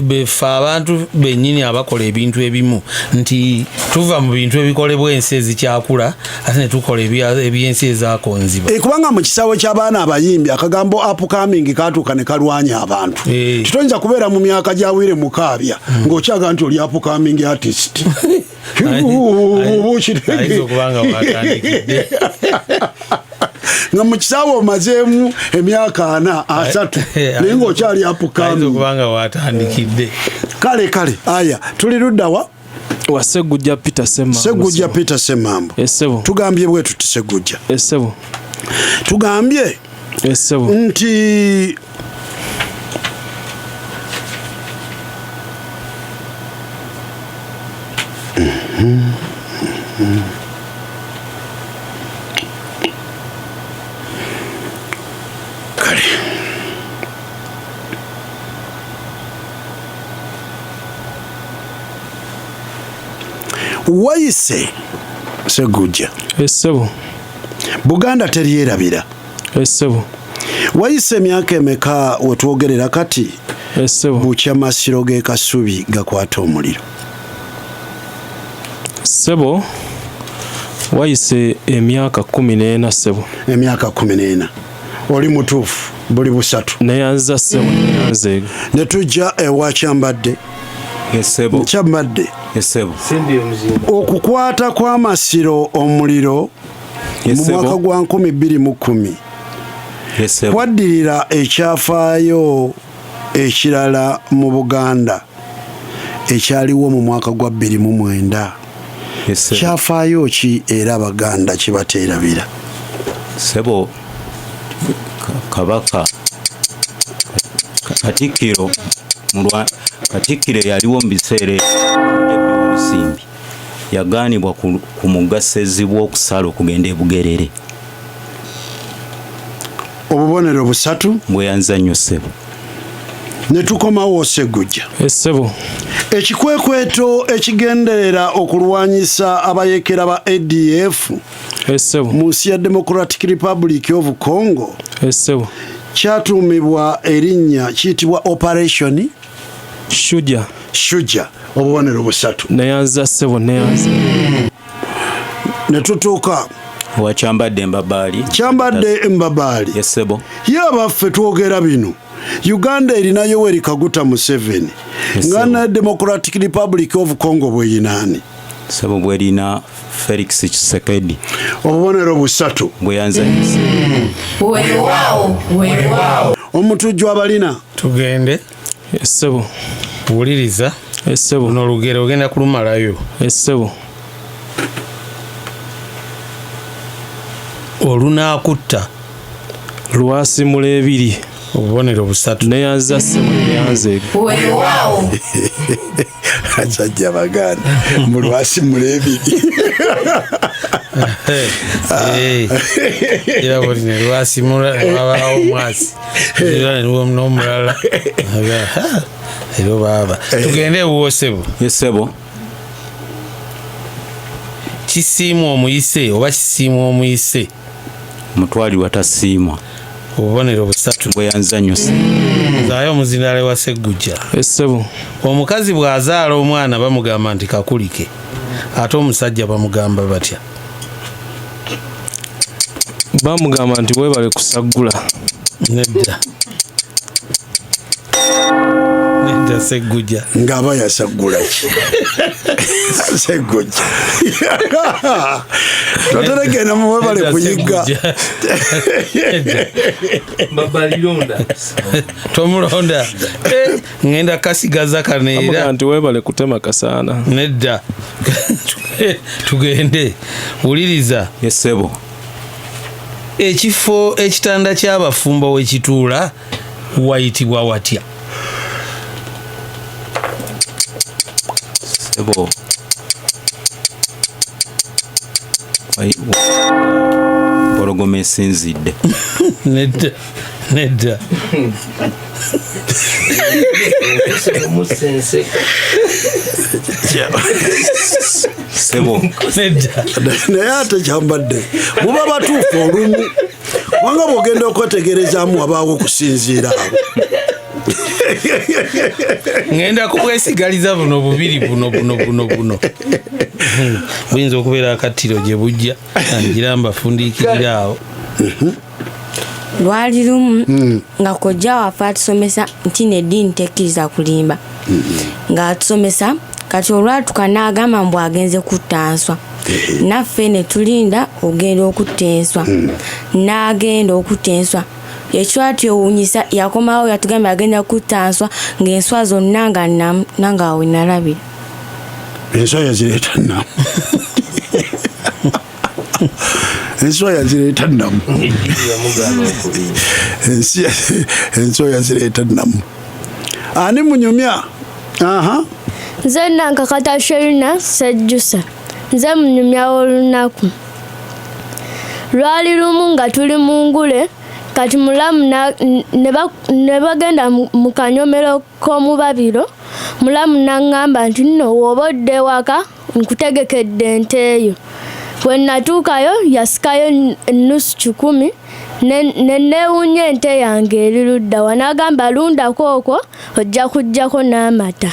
befe abantu bennyini abakola ebintu ebimu nti tuva mu bintu ebikolebwa ensi ezikyakula ate ne tukola ebyensi ezakonzibwa kubanga mu kisaawe ky'abaana abayimbi akagambo upcoming katuuka ne kalwanya abantu titoyinza kubeera mu myaka gyawire mukaabya ng'okyaga nti oli upcoming artist nga mu kisaawe omazeemu emyaka 4-3 naye ng'okyali apukambanga watandikidde kale aya tuli luddawa wa Segujja Peter Semambo tugambye bwe tuti Segujja tugambye nti kale wayise Segujja Buganda teryerabira wayise emyaka emeka wetwogerera kati bukya masiro ge Kasubi gakwata omuliro Sebo wayise emyaka 14 emyaka 14 oli mutuufu buli busatu neyanza Sebo ne tujja ewa Kyambadde Kyambadde okukwata kw'amasiro omuliro mu mwaka gwa 2010 kwaddirira ekyafaayo ekirala mu Buganda ekyaliwo mu mwaka gwa 2009 kyafaayo ki era Abaganda kibateerabira Sebo Kabaka Katikkiro yaliwo mu biseera Simbi yagaanibwa ku mugasezibwa okusala okugenda e Bugerere obubonero busatu bweyanza nnyo Sebo ne tukomawo Segujja ekikwekweto ekigenderera okulwanyisa abayekera ba ADF mu nsi ya Democratic Republic of Congo kyatuumibwa erinnya kiyitibwa Operation Shujja obubonero busatu neyanza Sebo neyanza ne tutuuka wa Kyambadde Mbabaali ye abaffe twogera bino Uganda erina Yoweri Kaguta Museveni nga na Democratic Republic of Congo bweyinaani Sebo bwerina Felix Tshisekedi obubonero busatu bweyanza omutujju abalina tugende Sebo wuliriza n'olugero ogenda kulumalayo olunaakutta lwasimula ebiri obubonero busatu neyanza ssebo neyanze weewaawo ajajja baganda mulwasi mulebiri era boline lwasimula babaawo omwasi era n'omulala ero baaba tugende ewuwo ssebo yesebo kisiimwa omuyise oba kisiimwa omuyise mutwalibwa tasiimwa obubonero busatu bweyanza nnyo zaayo omuzindala wa Sseggujja essebo omukazi bw'azaala omwana bamugamba nti kakulike ate omusajja bamugamba batya bamugamba nti weebale kusaggula nedda Sseggujja ng'aba yasaggula ki Sseggujja toterekena mu webale kuyigga tomulonda ngenda kasigaza kaneera nti weebale kutema kasaana nedda tugende wuliriza yesebo ekifo ekitanda ky'abafumbo we kituula wayitibwa watya sebo borogoma esinzidde nedda sebo naye ate kyambadde muba batuufu olumu wanga bw'ogenda okwetegerezaamu wabaawo okusinziira abo ngenda kubwesigaliza buno bubiri buno buyinza okubeera akattiro gye bujja angira mbafundiikirira awo lwali lumu nga kojja waffe atusomesa nti neddiini tekkiriza kulimba ng'atusomesa kati olwatuka n'agamba mbu agenze kutta nswa naffe ne tulinda ogenda okutta enswa n'agenda okutta enswa ekitwatyo ewuunyisa yakomawo yatugamba agenda kutta nswa ng'enswa zonna nga nange awo nalabira enswa yazireeta nnamu enswa yazireeta nnamu enswa yazireeta nnamu ani munyumya nze nankakata Sherina Sejjusa nze munyumya w'olunaku lwali lumu nga tuli mu ngule kati mulamu ne bagenda mu kanyomero k'omubabiro mulamu n'aŋŋamba nti nno w'oba odde waka nkutegekedde ente eyo bwe natuukayo yasikayo ennusu 100 ne neewuunya ente yange eri ludda wa n'agamba lundako okwo ojja kuggyako n'amata.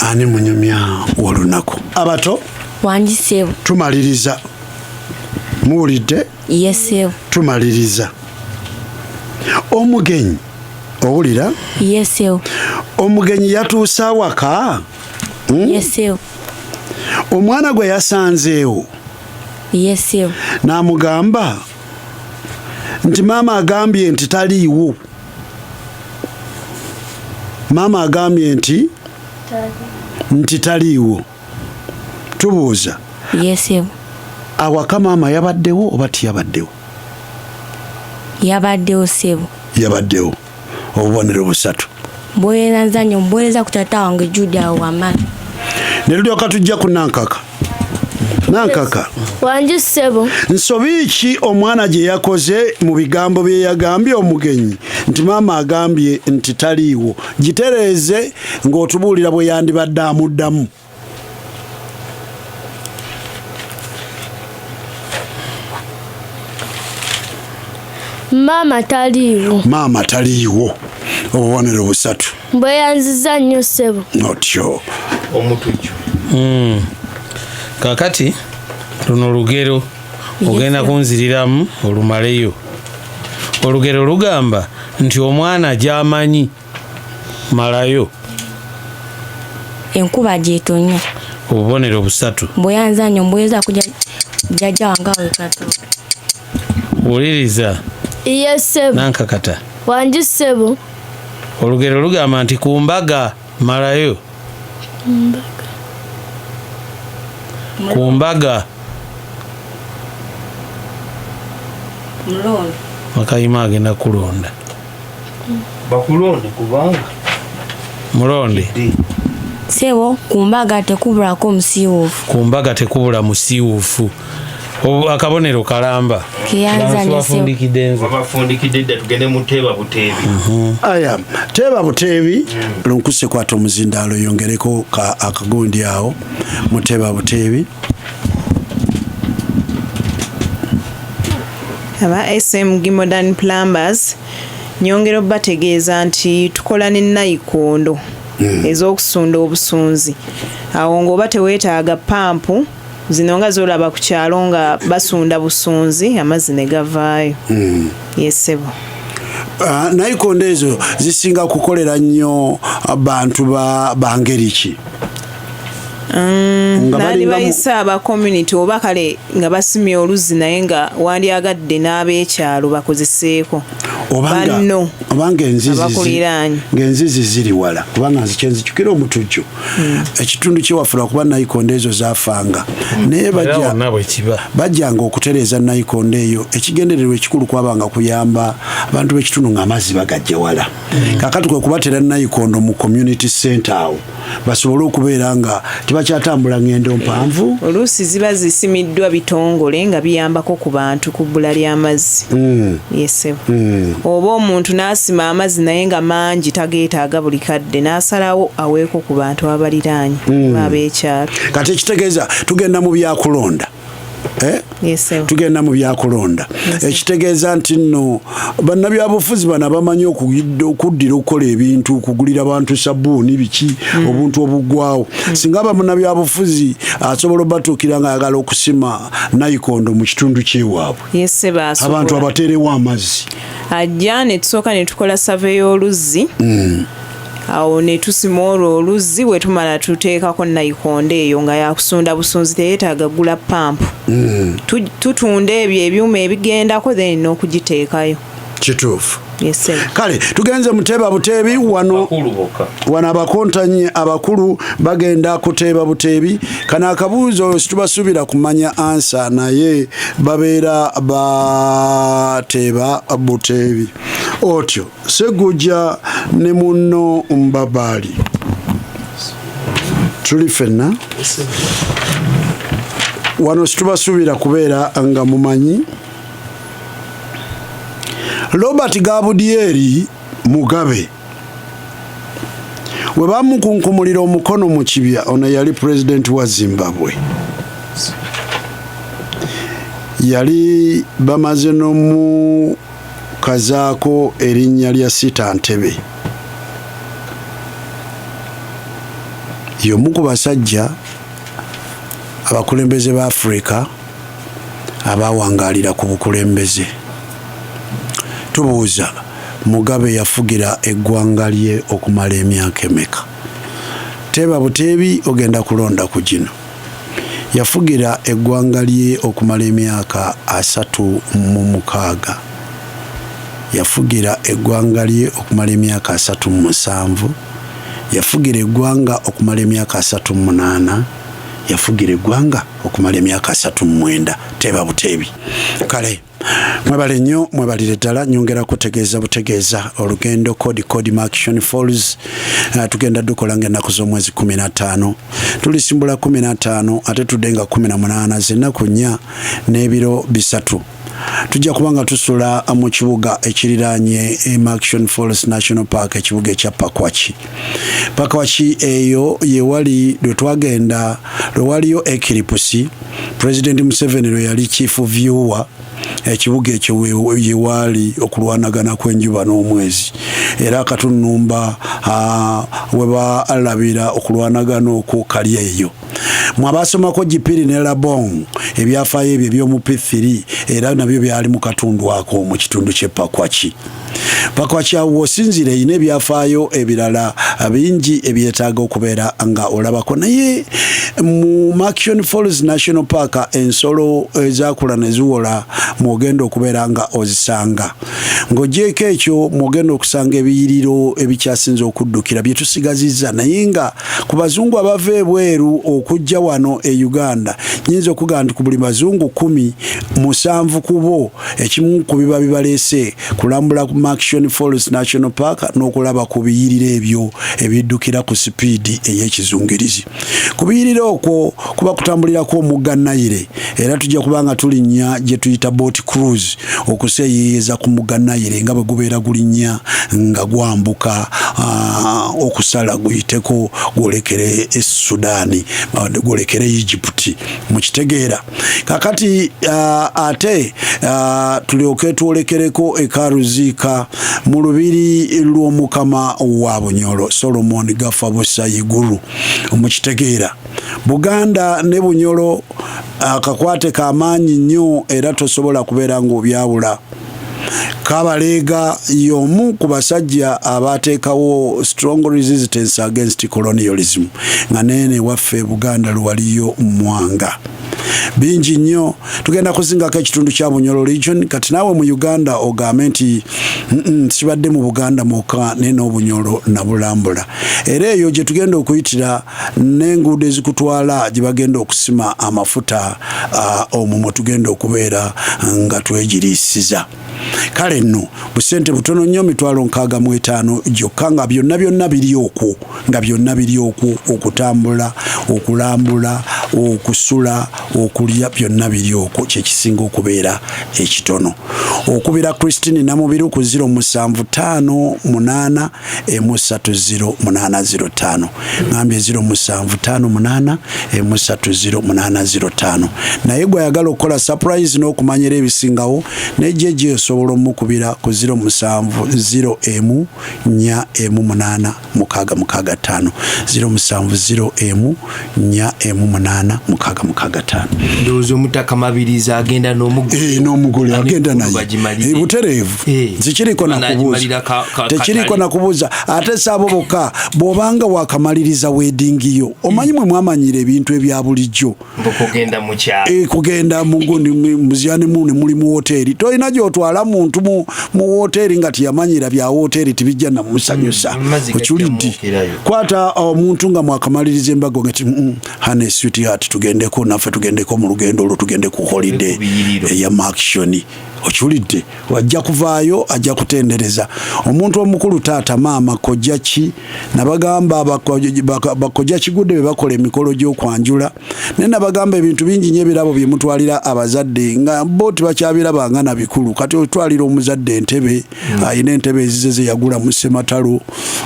Ani munyumya w'olunaku abato wanjiseewo tumaliriza muwulidde yeseewo tumaliriza omugenyi owulira yeseewo omugenyi yatuuse awaka yeseewo omwana gwe yasanzeewo yeseewo n'amugamba nti maama agambye nti taliiwo maama agambye nti taliiwo tubuuza yeseewo awaka maama yabaddewo oba tiyabaddewo yabaddewo seewo yabaddewo obubonero busatu mbuweereza nnyo mbuweereza ku taata wange Judy awo wamala ne tulyoka tujja ku nankaka nankaka wanju ssebo nsobi ki omwana gye yakoze mu bigambo bye yagambye omugenyi nti maama agambye nti taliiwo gitereeze ng'otubuulira bwe yandibadde amuddamu maama taliiwo maama taliiwo obubonero busatu mbweyanziza nnyo ssebo otyo omutujju kakati luno olugero ogenda kunziriramu olumaleyo olugero lugamba nti omwana gy'amanyi malayo enkuba gyetonya obubonero busatu mbweyanza nnyo mbweza kujja jjajja wange awo ekatooke wuliriza iye ssebo nankakata wanju ssebo olugero lugamba nti ku mbaga malayo ku mbaga Makayima agenda kulonda. Bakulonde kubanga mulonde sebo kumbaga tekubulako musiiwuufu. Kumbaga tekubula musiiwuufu. Akabonero kalamba bafundikidde dda tugende mu teeba buteebi. Aya teeba buteebi lunkuse kwata omuzindaalo yongereko akagundi awo mu teeba buteebi. Aba SMG Modern Plumbers nyongera bategeeza nti tukola ne nayikondo ez'okusunda obusunzi. Awo ng'oba teweetaaga pampu zino nga zolaba ku kyalo nga basunda busunzi amazzi ne gavaayo. Yesebo. Nayikondo ezo zisinga kukolera nnyo bantu bangeri ki? Nali bayisa aba community oba kale nga basimye oluzzi naye nga wandyagadde n'ab'ekyalo bakozeseeko. Obanga enzizi ziri wala kubanga nzikenzijukira Omutujju ekitundu kyewafula kuba nayikondo ezo zafanga naye bajjanga okutereeza nayikondo eyo ekigendererwa ekikulu kwabanga kuyamba abantu b'ekitundu ng'amazzi bagajja wala. Kakati kwe kubatera nayikondo mu community center awo basobole okubeera nga tebakyatambula ngendo mpanvu. Oluusi ziba zisimiddwa bitongole nga biyambako ku bantu ku bbula ly'amazzi. Yesebo. Oba omuntu n'asima amazzi naye nga mangi tageetaaga buli kadde n'asalawo aweeko ku bantu abaliraanye ab'ekyalo. Kati ekitegeeza tugenda mu byakulonda. Tugenda mu byakulonda ekitegeeza nti nno bannabyabufuzi bano bamanyi okuddira okukola ebintu okugulira abantu sabbuuni biki obuntu obuggwawo. Singa bannabyabufuzi asobola obatuukira nga ayagala okusima nayikondo mu kitundu kyewaabwe abantu abateerewo amazzi ajja ne tusooka ne tukola save y'oluzzi. Awo ne tusima olwo oluzzi bwe tumala tuteekako nayikondo eyo nga yakusunda busunzi teyeetaaga gula pampu. Tutunda ebyo ebyuma ebigendako then n'okugiteekayo. Kituufu. Kale tugenze muteeba buteebi wano abakontanyi abakulu bagenda kuteeba buteebi. Kana akabuuzo situbasuubira kumanya ansa naye babeera bateeba buteebi. Otyo Segujja ne munno Mbabaali tuli ffenna wano situbasuubira kubeera nga mumanyi. Robert Gabudieri Mugabe we bamukunkumulira omukono mu kibya ono yali president wa Zimbabwe. Yali bamaze n'omu kazaako erinnya lya Sita Ntebe. Y'omu ku basajja abakulembeze ba Afrika abawangaalira ku bukulembeze. Tubuuza Mugabe yafugira eggwanga lye okumala emyaka emeka? Teeba buteebi ogenda kulonda ku gino. Yafugira eggwanga lye okumala emyaka 36. Yafugira eggwanga lye okumala emyaka 37. Yafugira eggwanga okumala emyaka 38. Yafugira eggwanga okumala emyaka 39. Teeba buteebi. Kale mwebale nnyo mwebalire ddala nyongera kutegeeza butegeeza olugendo Code Action Falls tugenda dukola ng'ennaku z'omwezi 15 tulisimbula 15 ate tuddenga 18 z'ennaku 4 n'ebiro 3 tujja kubanga tusula mu kibuga ekiriraanye Action Falls National Park ekibuga ekya Pakwachi eyo yewali lwe twagenda lwe waliyo eclipse President Museveni lwe yali chief viewer ekibuga ekyo yewali okulwanagana kw'enjuba n'omwezi era akatunumba weba alabira okulwanagana okwo kali eyo. Mwabasomako Gipiri ne Labong ebyafaayo ebyo by'omu-P3 era nabyo byali mu katundu ako mu kitundu ky'e Pakwachi awo osinzire eyina ebyafaayo ebirala bingi ebyetaaga okubeera nga olabako naye mu Maction Falls National Park ensolo ezakula ne ziwola mwogenda okubeera nga ozisanga ng'ogyeko ekyo mwogenda okusanga ebiyiriro ebikyasinze okuddukira bye tusigazizza naye nga ku bazungu abava ebweru okujja wano e Uganda nyinza okugaa nti ku buli bazungu 17 ku bo ekimu ku biba bibaleese kulambula ku Maction Falls National Park n'okulaba ku biyiriro ebyo ebiddukira ku sipiidi ey'ekizungirizi ku biyiriro okwo kuba kutambulirako omugga Nile era tujja kubanga tulinnya gye tuyita boat cruise okuseeyeeyeza ku mugga Nile nga bwe gubeera gulinnya nga gwambuka okusala guyiteko gwolekere Sudaani gwolekere Egypt mu kitegeera kakati ate tulyoke twolekereko ekaruziika mu lubiri lw'omukama wa Bunyoro Solomon Gafa Busayiguru mu kitegeera Buganda ne Bunyoro akakwate kamaanyi nnyo era tosobola kubeera ng'obyawula Kabaleega y'omu ku basajja abateekawo strong resistance against colonialism nga nene waffe Buganda luwaliyo mwanga bingi nnyo tugenda kuzingako ekitundu kya Bunyoro region kati naawe mu Uganda ogambe nti sibadde mu Buganda mwokka naye n'Obunyoro na Bulambula era eyo gye tugenda okuyitira n'enguudo ezikutwala gye bagenda okusima amafuta omwo mwe tugenda okubeera nga twegiriisiza kale nno busente butono nnyo 65,000 gyokka nga byonna biri okwo okutambula okulambula okusula okulya byonna biri okwo kyekisinga okubeera ekitono okubira Christine Namubiru ku 0758 30805 ngambye 0758 30805 naye gwe ayagala okukola surprise n'okumanyira ebisingawo nejeje osobola omukubira ku 0704 4M8 665 0704 4M8 ndozo mutaka mabiriza agenda n'omugole agenda naye butereevu zikiriko nakubuuza ate saabo bokka bw'obanga wakamaliriza wedding yo omanyi mwe mwamanyira ebintu ebya bulijjo kugenda muzyane mu ne muli mu hoteri toyina gy'otwala muntu mu hoteri nga tiyamanyira bya hoteri tibijja na musanyusa okiwulidde kwata omuntu nga mwakamaliriza embago ngati hane sweetheart tugendeko naffe tugendeko mu lugendo olwo tugende ku holiday eya Maction okiwulidde wajja kuvaayo ajja kutendereza omuntu omukulu taata maama kojjaki nabagamba bakojjaki gudde be bakola emikolo gy'okwanjula naye nabagamba ebintu bingi nnyo ebirabo bye mutwalira abazadde nga bo tibakyabirabanga na bikulu kati otwalira omuzadde entebe ayina entebe ezize ze yagula mu Ssematalo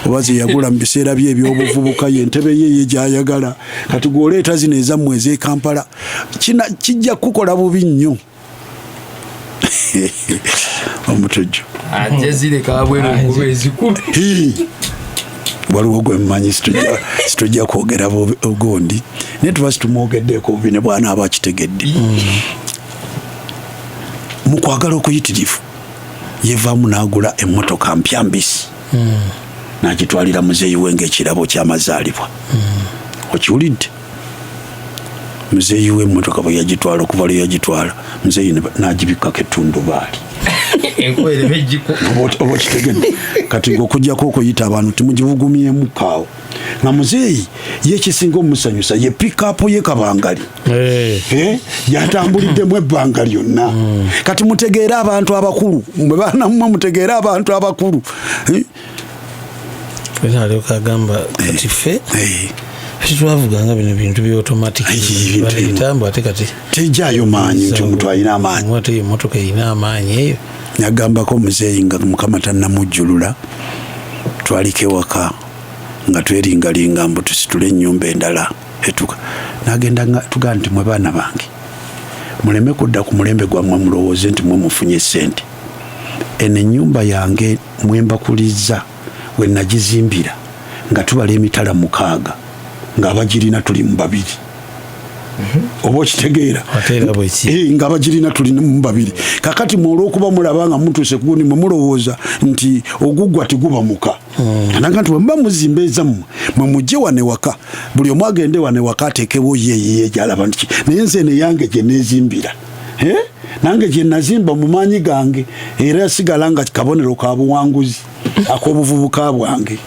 oba ze yagula mu biseera bye eby'obuvubuka ye entebe ye gy'ayagala kati gw'oleeta zino ezammwe ez'e Kampala kijja kukola bubi nnyo omutujju ajezire kabwero ngubezikulu waliwo gwe mmanyi situjja kwogera ogondi naye tuba situmwogeddeko bubi ne bwana aba akitegedde mu kwagala okuyitirivu yevaamu n'agula emmotoka mpya mbisi n'agitwalira muzeeyi we ng'ekirabo ky'amazaalibwa okiwulidde muzeeyi we emmotoka bwe yagitwala okuva lwe yagitwala muzeeyi n'agibikkako ettundubaali oba kitegedde kati ng'okujjako okuyita abantu timugivugumyemu kaawo nga muzeeyi yekisinga omusanyusa ye pikaapu ye kabangali yatambuliddemu ebbanga lyonna kati mutegeere abantu abakulu mwe baana mmwe mutegeere abantu abakulu kagamba kati ffe twavuganga bino bintu bya automatic balitambo ate kati tejjayo maanyi nti omuntu alina amaanyi ate emmotoka erina amaanyi eyo nagambako omuzeeyi nga mukama tannamujjulula twalika ewaka nga tweringalinga mbu tusitule ennyumba endala etuka nagenda tugaa nti mwe baana bange muleme kudda ku mulembe gwammwe mulowooze nti mwe mufunye ssente eno ennyumba yange mwembakuliza we nagizimbira nga tubala emitala 6 nga abagirina tuli mu 2 oba okitegeera nga bagirina tulina mu babiri kakati olw'okuba mulaba nga mutuuse kuguni mwe mulowooza nti oguggwa tiguba muka naga nti bwemuba muzimba ezammwe mwe mujje wane waka buli omu agende wane waka ateekewo yeeyeye gyalaba nti naye nze eno yange gye neezimbira nange gye nazimba mu maanyi gange era yasigala nga kabonero ka buwanguzi ak'obuvubuka bwange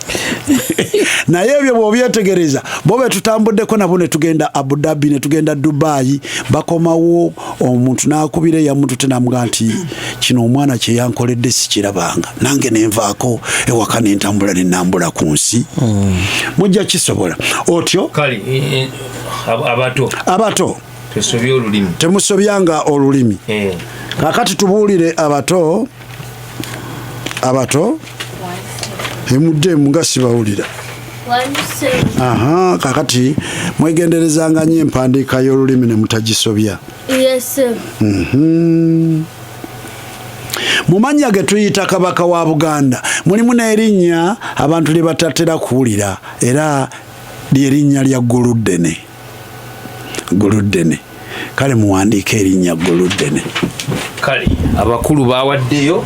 naye ebyo bw'obyetegereza bo be tutambuddeko nabo ne tugenda Abu Dhabi ne tugenda Dubai bakomawo omuntu n'akubira eyamuntu tenamuga nti kino omwana kye yankoledde sikirabanga nange nenvaako ewaka nentambula nenambula ku nsi mujja kisobola otyo kale abato temusobyanga olulimi kakati tubuulire abato emudde nga sibawulira kakati mwegenderezanga nyo empandiika y'olulimi ne mutagisobya mu mannya ge tuyita kabaka wa Buganda mulimu n'erinnya abantu lye batatera kuwulira era lyerinnya lya Guluddene kale muwandiika erinnya Guluddene kale abakulu bawaddeyo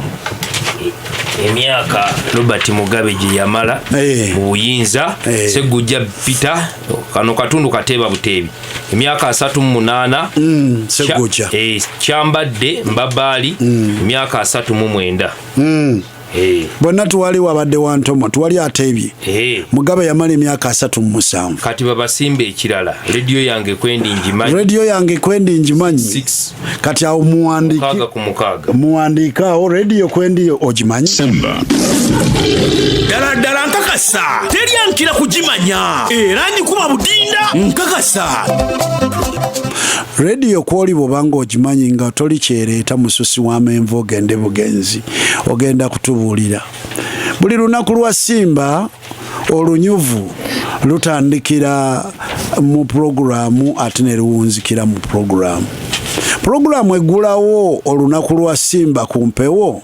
emyaka Robert Mugabe gye yamala mu buyinza Ssegujja Peter kano katundu kateeba buteebi emyaka 38 Ssegujja Kyambadde Mbabaali emyaka 39 bonna tuwali wabadde wantomo tuwali ateebye Mugabe yamala emyaka 37 kati babasimba ekirala rediyo yange kwendi njimanyi kati awo muwandiikaawo rediyo kwendi ogimanyi ddala nkakasa teryankira kugimanya era nyikuba budinda nkakasa rediyo kwoli bwobanga ogimanyi nga toli kyereeta mususi w'amenvu ogende bugenzi ogenda kutubuulira buli lunaku lwa Simba olunyuvu lutandikira mu puroguramu ate ne luwunzikira mu puroguramu eggulawo olunaku lwa Simba ku mpewo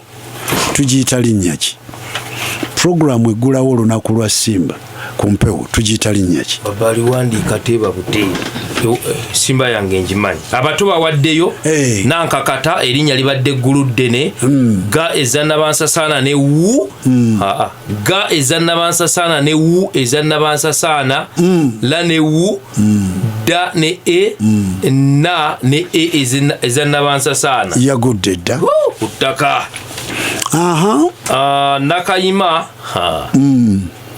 tugiyita linnya ki puroguramu eggulawo olunaku lwa Simba ku mpewo tugiyita linnya ki babaliwandiika teeba buteebi Simba yange njimanyi abato bawaddeyo nankakata erinnya libadde Guluddene ga ezannabansasaana ne wu ga ezannabansasaana ne wu ezannabansasaana la ne wu da ne na ne ezannabansasaana yagudde dda ku ttaka nakayima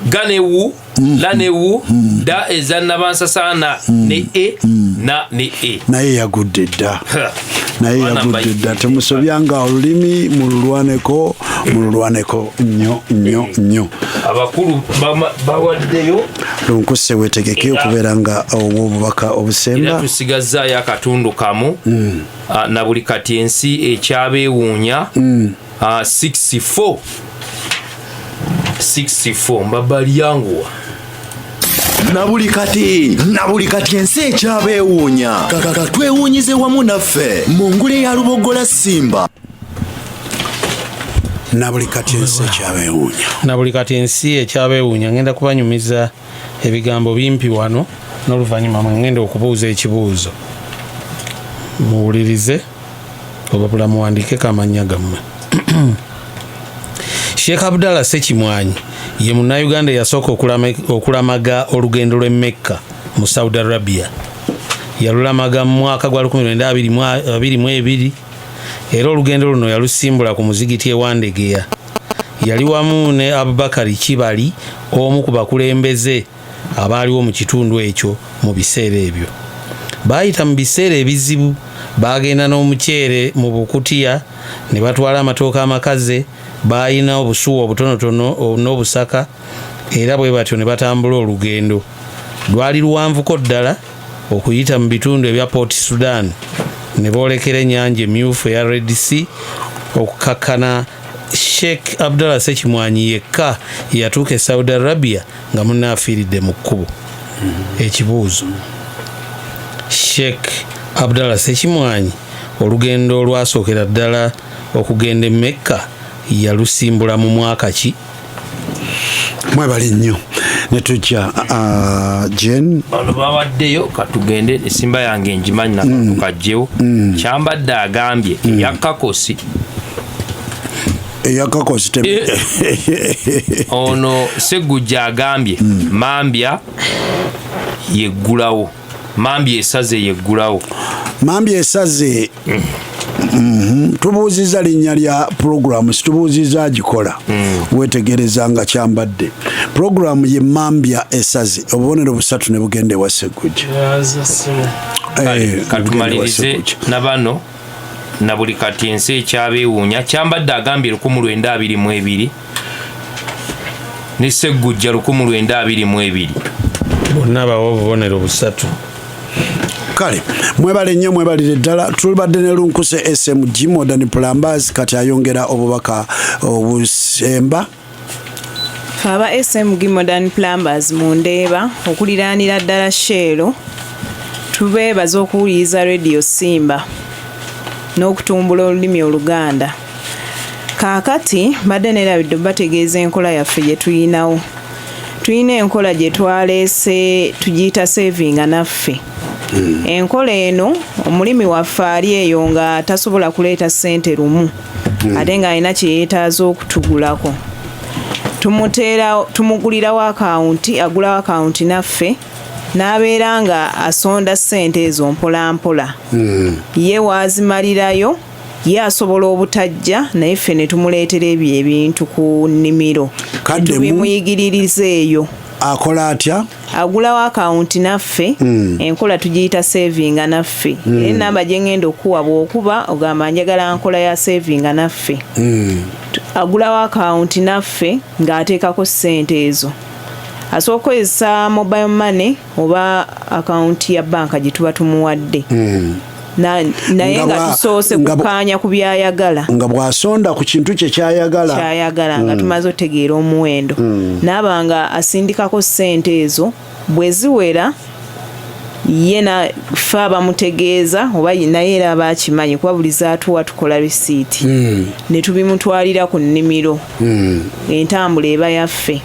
ganewu lanewu da ezannabansasaana ne na ne naye yagudde dda temusobyanga olulimi mululwaneko nnyo abakulu bawaddeyo lunkuse wetegeke okubeera nga obubaka obusemba era tusigazaayo akatundu kamu na buli kati ensi ekyabeewuunya 64 mbabali yanguwa na buli kati ensi ekyabeewuunya kaka twewuunyize wamu naffe mu ngule ya Lubogola Simba na buli kati ensi ekyabeewuunya ngenda kubanyumiza ebigambo bimpi wano n'oluvannyuma ngenda okubuuza ekibuuzo muwulirize obabula muwandiike kamannya gammwe Sheikh Abdallah Ssekimwanyi ye munnayuganda eyasooka okulamaga olugendo lw'e Mecca mu Saudi Arabia yalulamaga mu mwaka gwa 1922 era olugendo luno yalusimbula ku muzigiti ewandegeya yali wamu ne Abubakari Kibali omu ku bakulembeze abaaliwo mu kitundu ekyo mu biseera ebyo baayita mu biseera ebizibu bagenda n'omuceere mu bukutiya ne batwala amatooka amakaze bayina obusuwa obutonotono n'obusaka era bwe batyo ne batambula olugendo lwali luwanvuko ddala okuyita mu bitundu ebya Port Sudan ne boolekera ennyanja emyufu eya Red Sea okukakkana Sheikh Abdallah Ssekimwanyi yekka yatuuka e Saudi Arabia nga munne afiiridde mu kkubo ekibuuzo Sheikh Abdallah Ssekimwanyi olugendo olwasookera ddala okugenda e Mecca yalusimbula mu mwaka ki? Mwebali nnyo netujja Jen bano bawaddeyo katugende esimba yange enjimanyi nakajjewo kyambadde agambye eyakakosi ono Segujja agambye mambya yeggulawo mambya esaze yeggulawo mambya esaze tubuuziza linnya lya programu situbuuziza agikola wetegereza nga kyambadde programu ye mambya esaze obubonero busatu ne bugende wa Segujja katumalirize na bano na buli kati ensi ekyabeewuunya kyambadde agambye 1922 ne Segujja 1922 bonna bawa obubonero busatu. Kale mwebale nnyo mwebalire ddala tulibadde ne lunkuse SMG Modern Plumbers kati ayongera obubaka obusemba aba SMG Modern Plumbers mundeeba okuliraanira ddala Shero tubeebaza okuwuliriza Radio Simba n'okutumbula olulimi Oluganda. Kaakati badde nerabidde bategeeza enkola yaffe gye tuyinawo. Tuyina enkola gye twaleese tugiyita savinga naffe. Enkola eno omulimi waffe ali eyo nga tasobola kuleeta ssente lumu ate nga alina kye yeetaaza okutugulako. Tumugulirawo akawunti, agulawo akawunti naffe n'abeera nga asonda ssente ezo mpola mpola. Ye waazimalirayo ye asobola obutajja naye ffe ne tumuleetera ebyo ebintu ku nnimiro tubimuyigiririza eyo. Akola atya? Agulawo akawunti naffe enkola tugiyita savinga naffe. Enamba gye ngenda okuwa bw'okuba ogamba njagala nkola ya savinga naffe. Agulawo akawunti naffe ng'ateekako ssente ezo. Asobola okukozesa mobile money oba akawunti ya banka gye tuba tumuwadde. Naye nga tusoose kukaanya ku byayagala nga bw'asonda ku kintu kye kyayagala nga tumaze otegeera omuwendo naaba nga asindikako ssente ezo bwe ziwera ye ffe abamutegeeza oba naye era aba akimanyi kuba buli zaatuwa tukola risiiti ne tubimutwalira ku nnimiro entambula eba yaffe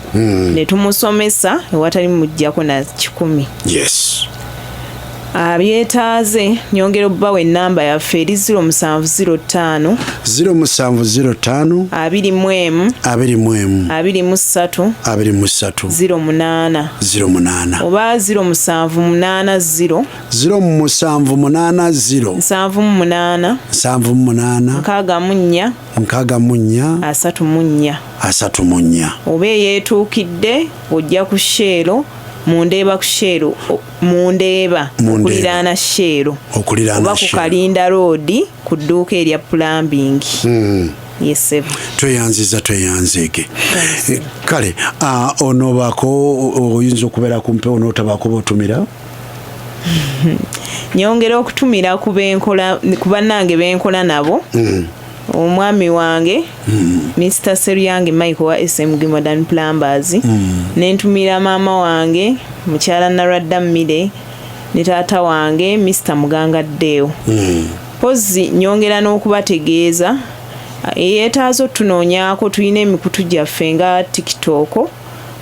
ne tumusomesa ewatali mujjako na 10. Yes. Abyetaaze nyongera obbawa ennamba yaffe eri 0705 0705 21 23 08 oba 0780 0780 78 64 oba eyeetuukidde ojja ku Shero mundeeba ku Shero mundeeba okuliraana Shero oba ku Kalinda Road ku dduuka erya plumbing. Yes, tweyanzike kale onobaako oyinza okubeera ku mpewo n'otabaako b'otumira nyongera okutumira ku bannange benkola nabo omwami wange Mr. Seryange Michael wa SMG Modern Plumbers nentumira maama wange mukyala Naradda Mmire ne taata wange Mr. Muganga Deo. Pozi nyongera n'okubategeeza eyeetaaza otunoonyaako tulina emikutu gyaffe nga TikTok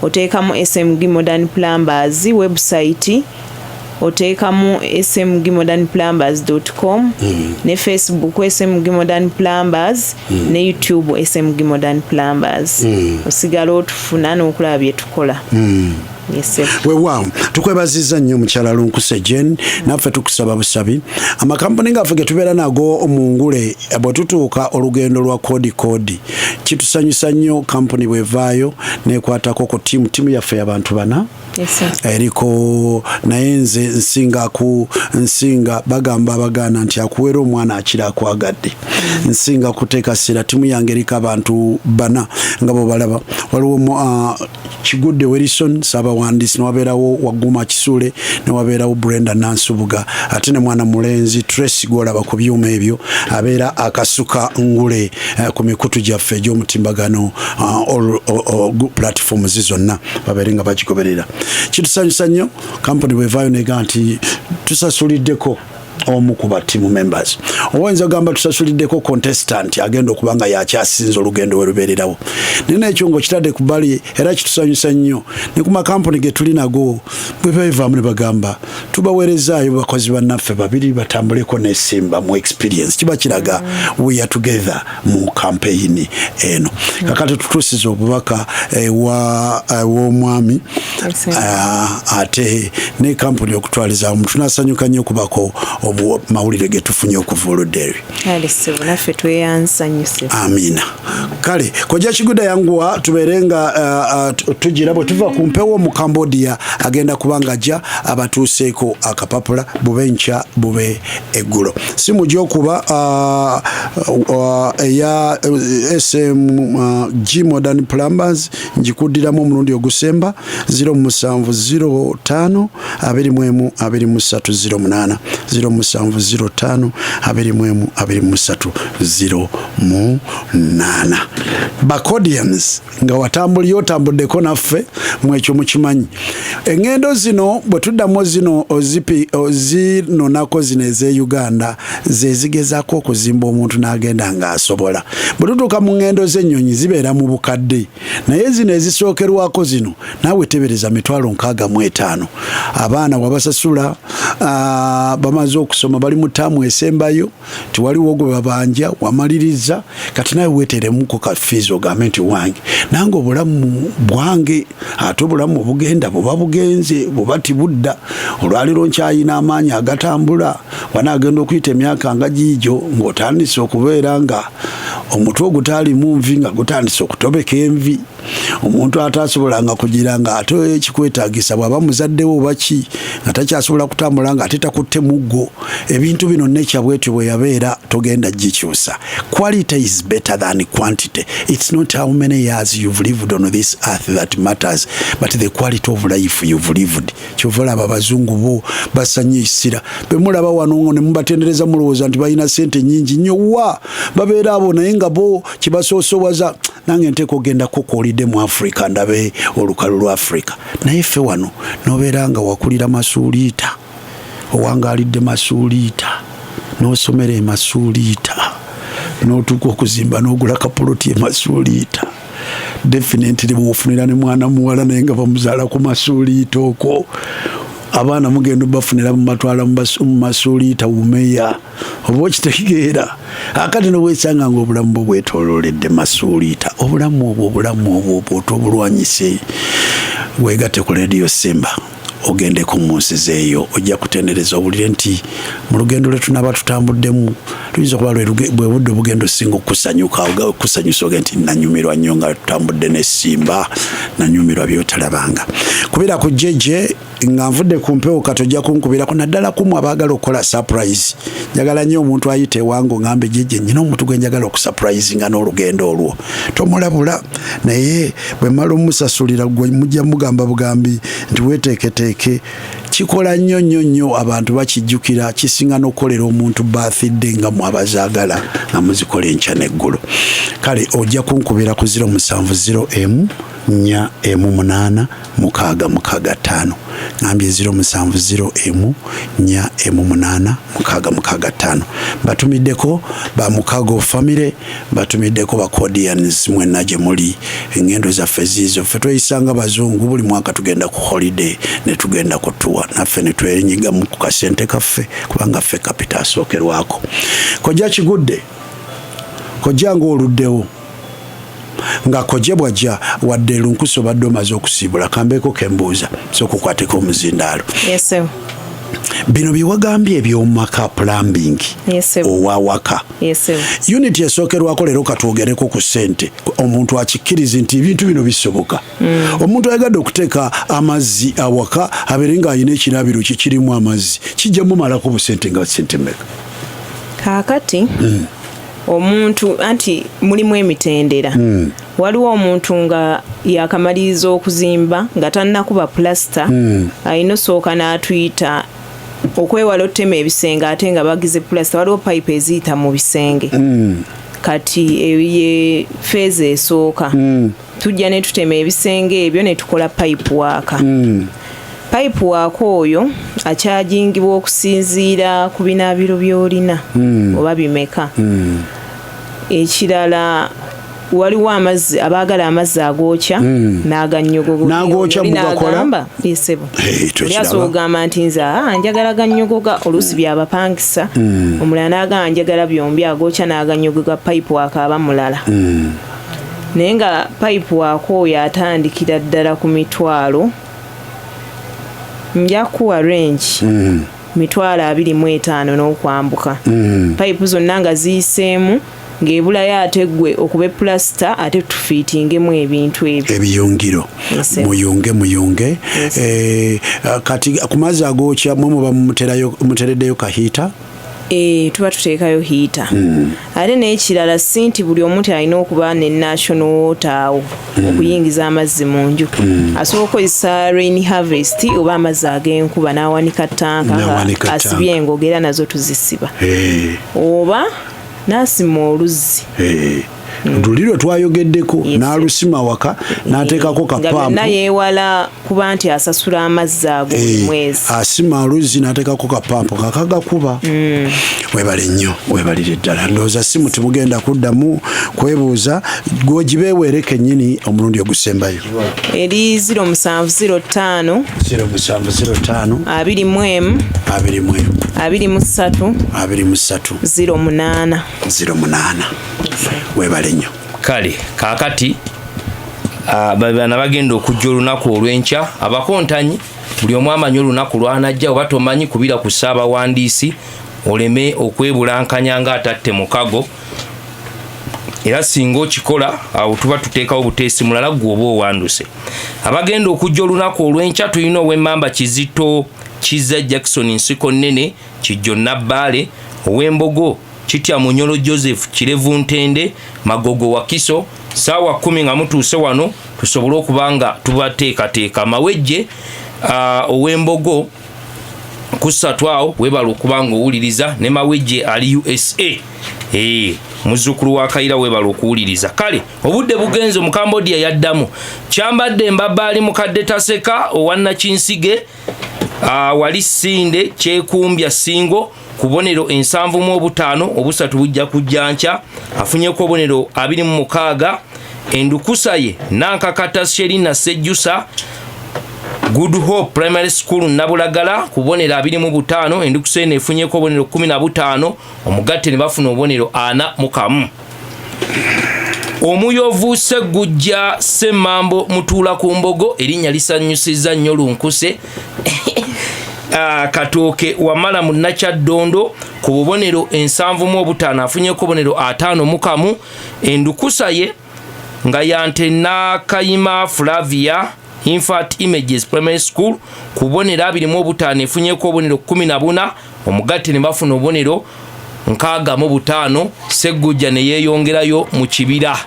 oteekamu SMG Modern Plumbers website oteekamu smgmodernplumbers.com ne Facebook SMG Modern Plumbers ne YouTube SMG Modern Plumbers osigala otufuna n'okulaba bye tukola. Yes, wewa tukwebaziza nnyo mukyala lunkuse Jen naffe tukusaba busabi amakampani gaffe ge tubeera nago omungule bwe tutuuka olugendo lwa kodi kitusanyusa nnyo kampani bwevaayo nekwatako ku tiimu yaffe y'abantu bana. Yes, eriko naye nze nsinga bagamba abagaana nti akuweera omwana akira akwagadde nsinga kuteeka sira timu yange eriko abantu bana nga bo balaba waliwo Kigudde Wilson Saabawandiisi newabeerawo Waguma Kisule newabeerawo Brenda Nansubuga ate ne mwana mulenzi Tracy gwolaba ku byuma ebyo abeera akasuka ngule ku mikutu gyaffe egy'omutimbagano platforms zonna babeere nga bagigoberera. Kitusanyusa nnyo kampani bwevaayo nega nti tusasuliddeko omu ku ba team members owinza gamba tusasuliddeko contestant agenda okubanga yakyasinza olugendo we lubeererawo nina ekyo ng'okitadde ku bbali era kitusanyusa nnyo ne ku makampuni ge tuli nago bwe bavaamu ne bagamba tubaweerezaayo bakozi bannaffe babiri batambuleko ne Simba mu experience kiba kiraga we are together mu campaign eno kakati tutuusiza obubaka w'omwami ate ne kampuni okutwaliza omuntu tunasanyuka nnyo kubako mawulire ge tufunye okuva oluderi naffe tweyansanyuse amina kale koja kiguda yanguwa tuberenga tugira bwe tuva ku mpewo mu Cambodia agenda kubanga ajja abatuuseeko akapapula bube nkya bube eggulo simu gy'okuba eya SMG Modern Plumbers njikuddiramu omulundi ogusemba 0705 21 2308 0705 21 2308 Bacodians nga watambuli yotambuddeko naffe mwekyo mukimanyi engendo zino bwe tuddamu zino ozinonako zino ez'e Uganda zezigezaako okuzimba omuntu n'agenda ng'asobola bwe tutuuka mu ngendo z'ennyonyi zibeera mu bukadde naye zino ezisookerwako zino naawe tebereza 65,000 abaana wabasasula bamaze okusoma bali mu ttaamu esembayo tiwaliwo gwe babanja wamaliriza kati nawe weeteremuko ka fiizi ogambe nti wange nange obulamu bwange ate obulamu obugenda buba bugenze buba tibudda olwaliro nkyayina amaanyi agatambula wanaagenda okuyita emyaka nga giijo ng'otandise okubeera nga omutwe ogutaalimu nvi nga gutandise okutobeka envi omuntu ataasobolanga kugira nga ate ekikwetaagisa bw'aba muzaddewo oba ki nga takyasobola kutambula nga ate takutte muggo ebintu bino nekya bwetyo bwe yabeera togenda gikyusa quality is better than quantity it's not how many years you've lived on this earth that matters but the quality of life you've lived kyovalaba abazungu bo basanyisira bemulaba wano ne mubatendereza mulowooza nti balina sente nyingi nnyo wa babeera abo naye nga bo kibasoosowaza nange nteeka ogenda kokoolidde mu Africa ndabe olukalu lwa Africa naye ffe wano nobeera nga wakulira masuuliita owangaalidde masuuliita n'osomera emasuuliita n'otuuka okuzimba n'ogula kapoloti emasuuliita definitely bwofunira ne mwana muwala naye nga bamuzaala ku masuuliita okwo abaana mugenda bafunira mu matwala mu masuuliita bumeya oba okitegeera akati nobwesanga nga obulamu bwo bwetolooledde masuuliita obulamu obwo otobulwanyise weegatte ku Radio Simba ogendeko mu nsi zeeyo ojja kutendereza owulire nti mu lugendo lwe tunaba tutambuddemu tuyinza okuba bwe budde obugendo singa okusanyusa oge nti nanyumirwa nnyo nga tutambudde ne Simba nanyumirwa byotalabanga kubira ku jeje nga nvudde ku mpewo kati ojja kunkubirako naddala kumu abaagala okukola surprise njagala nnyo omuntu ayita ewange ngambe jeje nnyina omuntu gwe njagala okusurprise nga n'olugendo olwo tomulabula naye bwe mmala omusasulira gwe mujja mugamba bugambi nti weeteeketeeke kikola nnyo abantu bakijjukira kisinga n'okukolera omuntu birthday nga mwabazaagala nga muzikola enkya n'eggulu kale ojja kunkubira ku 070 nya emu 8 665 ngambye 070 nya emu 8 665 batumiddeko ba Mukago family batumiddeko ba Codians mwenna gye muli engendo zaffe zizo ffe tweyisanga bazungu buli mwaka tugenda ku holiday ne tugenda ku tour naffe ne twenyiga mu kasente kaffe kubanga ffe kapita asookerwako kojja kigudde kojja ng'oluddewo nga koje bwajja wadde lunkuso badde omaze okusiibula kambeeko kembuuza so okukwateko omuzindaalo bino byewagambye ebyomumaka plumbing owawaka unit esookerwako leero katwogereko ku ssente omuntu akikkiriza nti ebintu bino bisoboka omuntu ayagadde okuteeka amazzi awaka abeere ng'alina ekirabiro kikirimu amazzi kijja mumalako busente nga sente meka kaakati omuntu anti mulimu emitendera waliwo omuntu nga yakamaliriza okuzimba nga tannakuba plasta alina osooka n'atuyita okwewala otema ebisenge ate nga bagize plasta waliwo pipe eziyita mu bisenge kati ye feeza esooka tujja ne tutema ebisenge ebyo ne tukola pipe waaka pipe wako oyo akyajingibwa okusinziira ku binaabiro by'olina oba bimeka. Ekirala waliwo amazzi abaagala amazzi agookya n'aganyogoga n'agamba yesebo yasobola okugamba nti nze njagala ganyogoga oluusi byabapangisa omulala n'agamba njagala byombi agookya n'aganyogoga pipe wakaaba mulala naye nga pipe wako oyo atandikira ddala ku mitwalo nja kuwa range 25 n'okwambuka pipe zonna nga ziyiseemu ng'ebulayo ate gwe okuba plasita ate tufiitingemu ebintu ebyo ebiyungiro muyunge kati ku mazzi agookya mwe muba mutereddeyo kahiita tuba tuteekayo hiita ate n'ekirala si nti buli omuntu alina okuba ne national water awo okuyingiza amazzi mu nju asobola okukozesa rain harvest oba amazzi ag'enkuba n'awanika tanka asibye engoga era nazo tuzisiba oba n'asima oluzzi luliro twayogeddeko n'alusima waka n'ateekako kapampu nga byonna yeewala kuba nti asasula amazzi ago buli mwezi asima oluzzi n'ateekako kapampu nga kagakuba webale nnyo webalire ddala ndowooza simu temugenda kuddamu kwebuuza gwogibeeweere kennyini omulundi ogusembayo eri 0705 0705 21 08 webale nnyo kale kaakati bana bagenda okujja olunaku olw'enkya abakontanyi buli omu amanyi olunaku lwanajja oba tomanyi kubira ku ssaabawandiisi oleme okwebulankanya nga atatte mukago era singa okikola awo tuba tuteekawo buteesi mulala gwe oba owanduse abagenda okujja olunaku olw'enkya tulina ow'emmamba Kizito Kiza Jackson Nsiko Nnene Kijjo Nabbaale ow'Embogo Kitya Munyolo Joseph Kirevu Ntende Magogo Wakiso saawa 10 nga mutuuse wano tusobole okubanga tubateekateeka mawejje ow'Embogo kusatu awo webala okubanga owuliriza ne mawejje ali USA muzzukulu wa Kaira webala okuwuliriza kale obudde bugenze mu Cambodia yaddamu kyambadde mbabbaali mukadde Taseka owanna Kinsige wali Sinde Kyekumbya Singo kubonero 75 obusatu bujja kujjancha afunyeko obonero 26 endukusaye nankakata Sherina Sejjusa Good Hope Primary School Nabulagala kubonero 25 endukusaye nefunyeko obonero 15 omugatte ne bafuna obonero 4 Omuyovu Segujja Semambo Mutula ku Mbogo erinnya lisanyusiza nnyo lunkuse Katooke wamala mu Nakyaddondo ku bubonero 75 afunyeko obonero 5 endukusaye nga yante Nakayima Flavia Infant Images Primary School ku bubonero 25 efunyeko obonero 14 omugatte ne bafuna obonero 65 Segujja ne yeeyongerayo mu kibira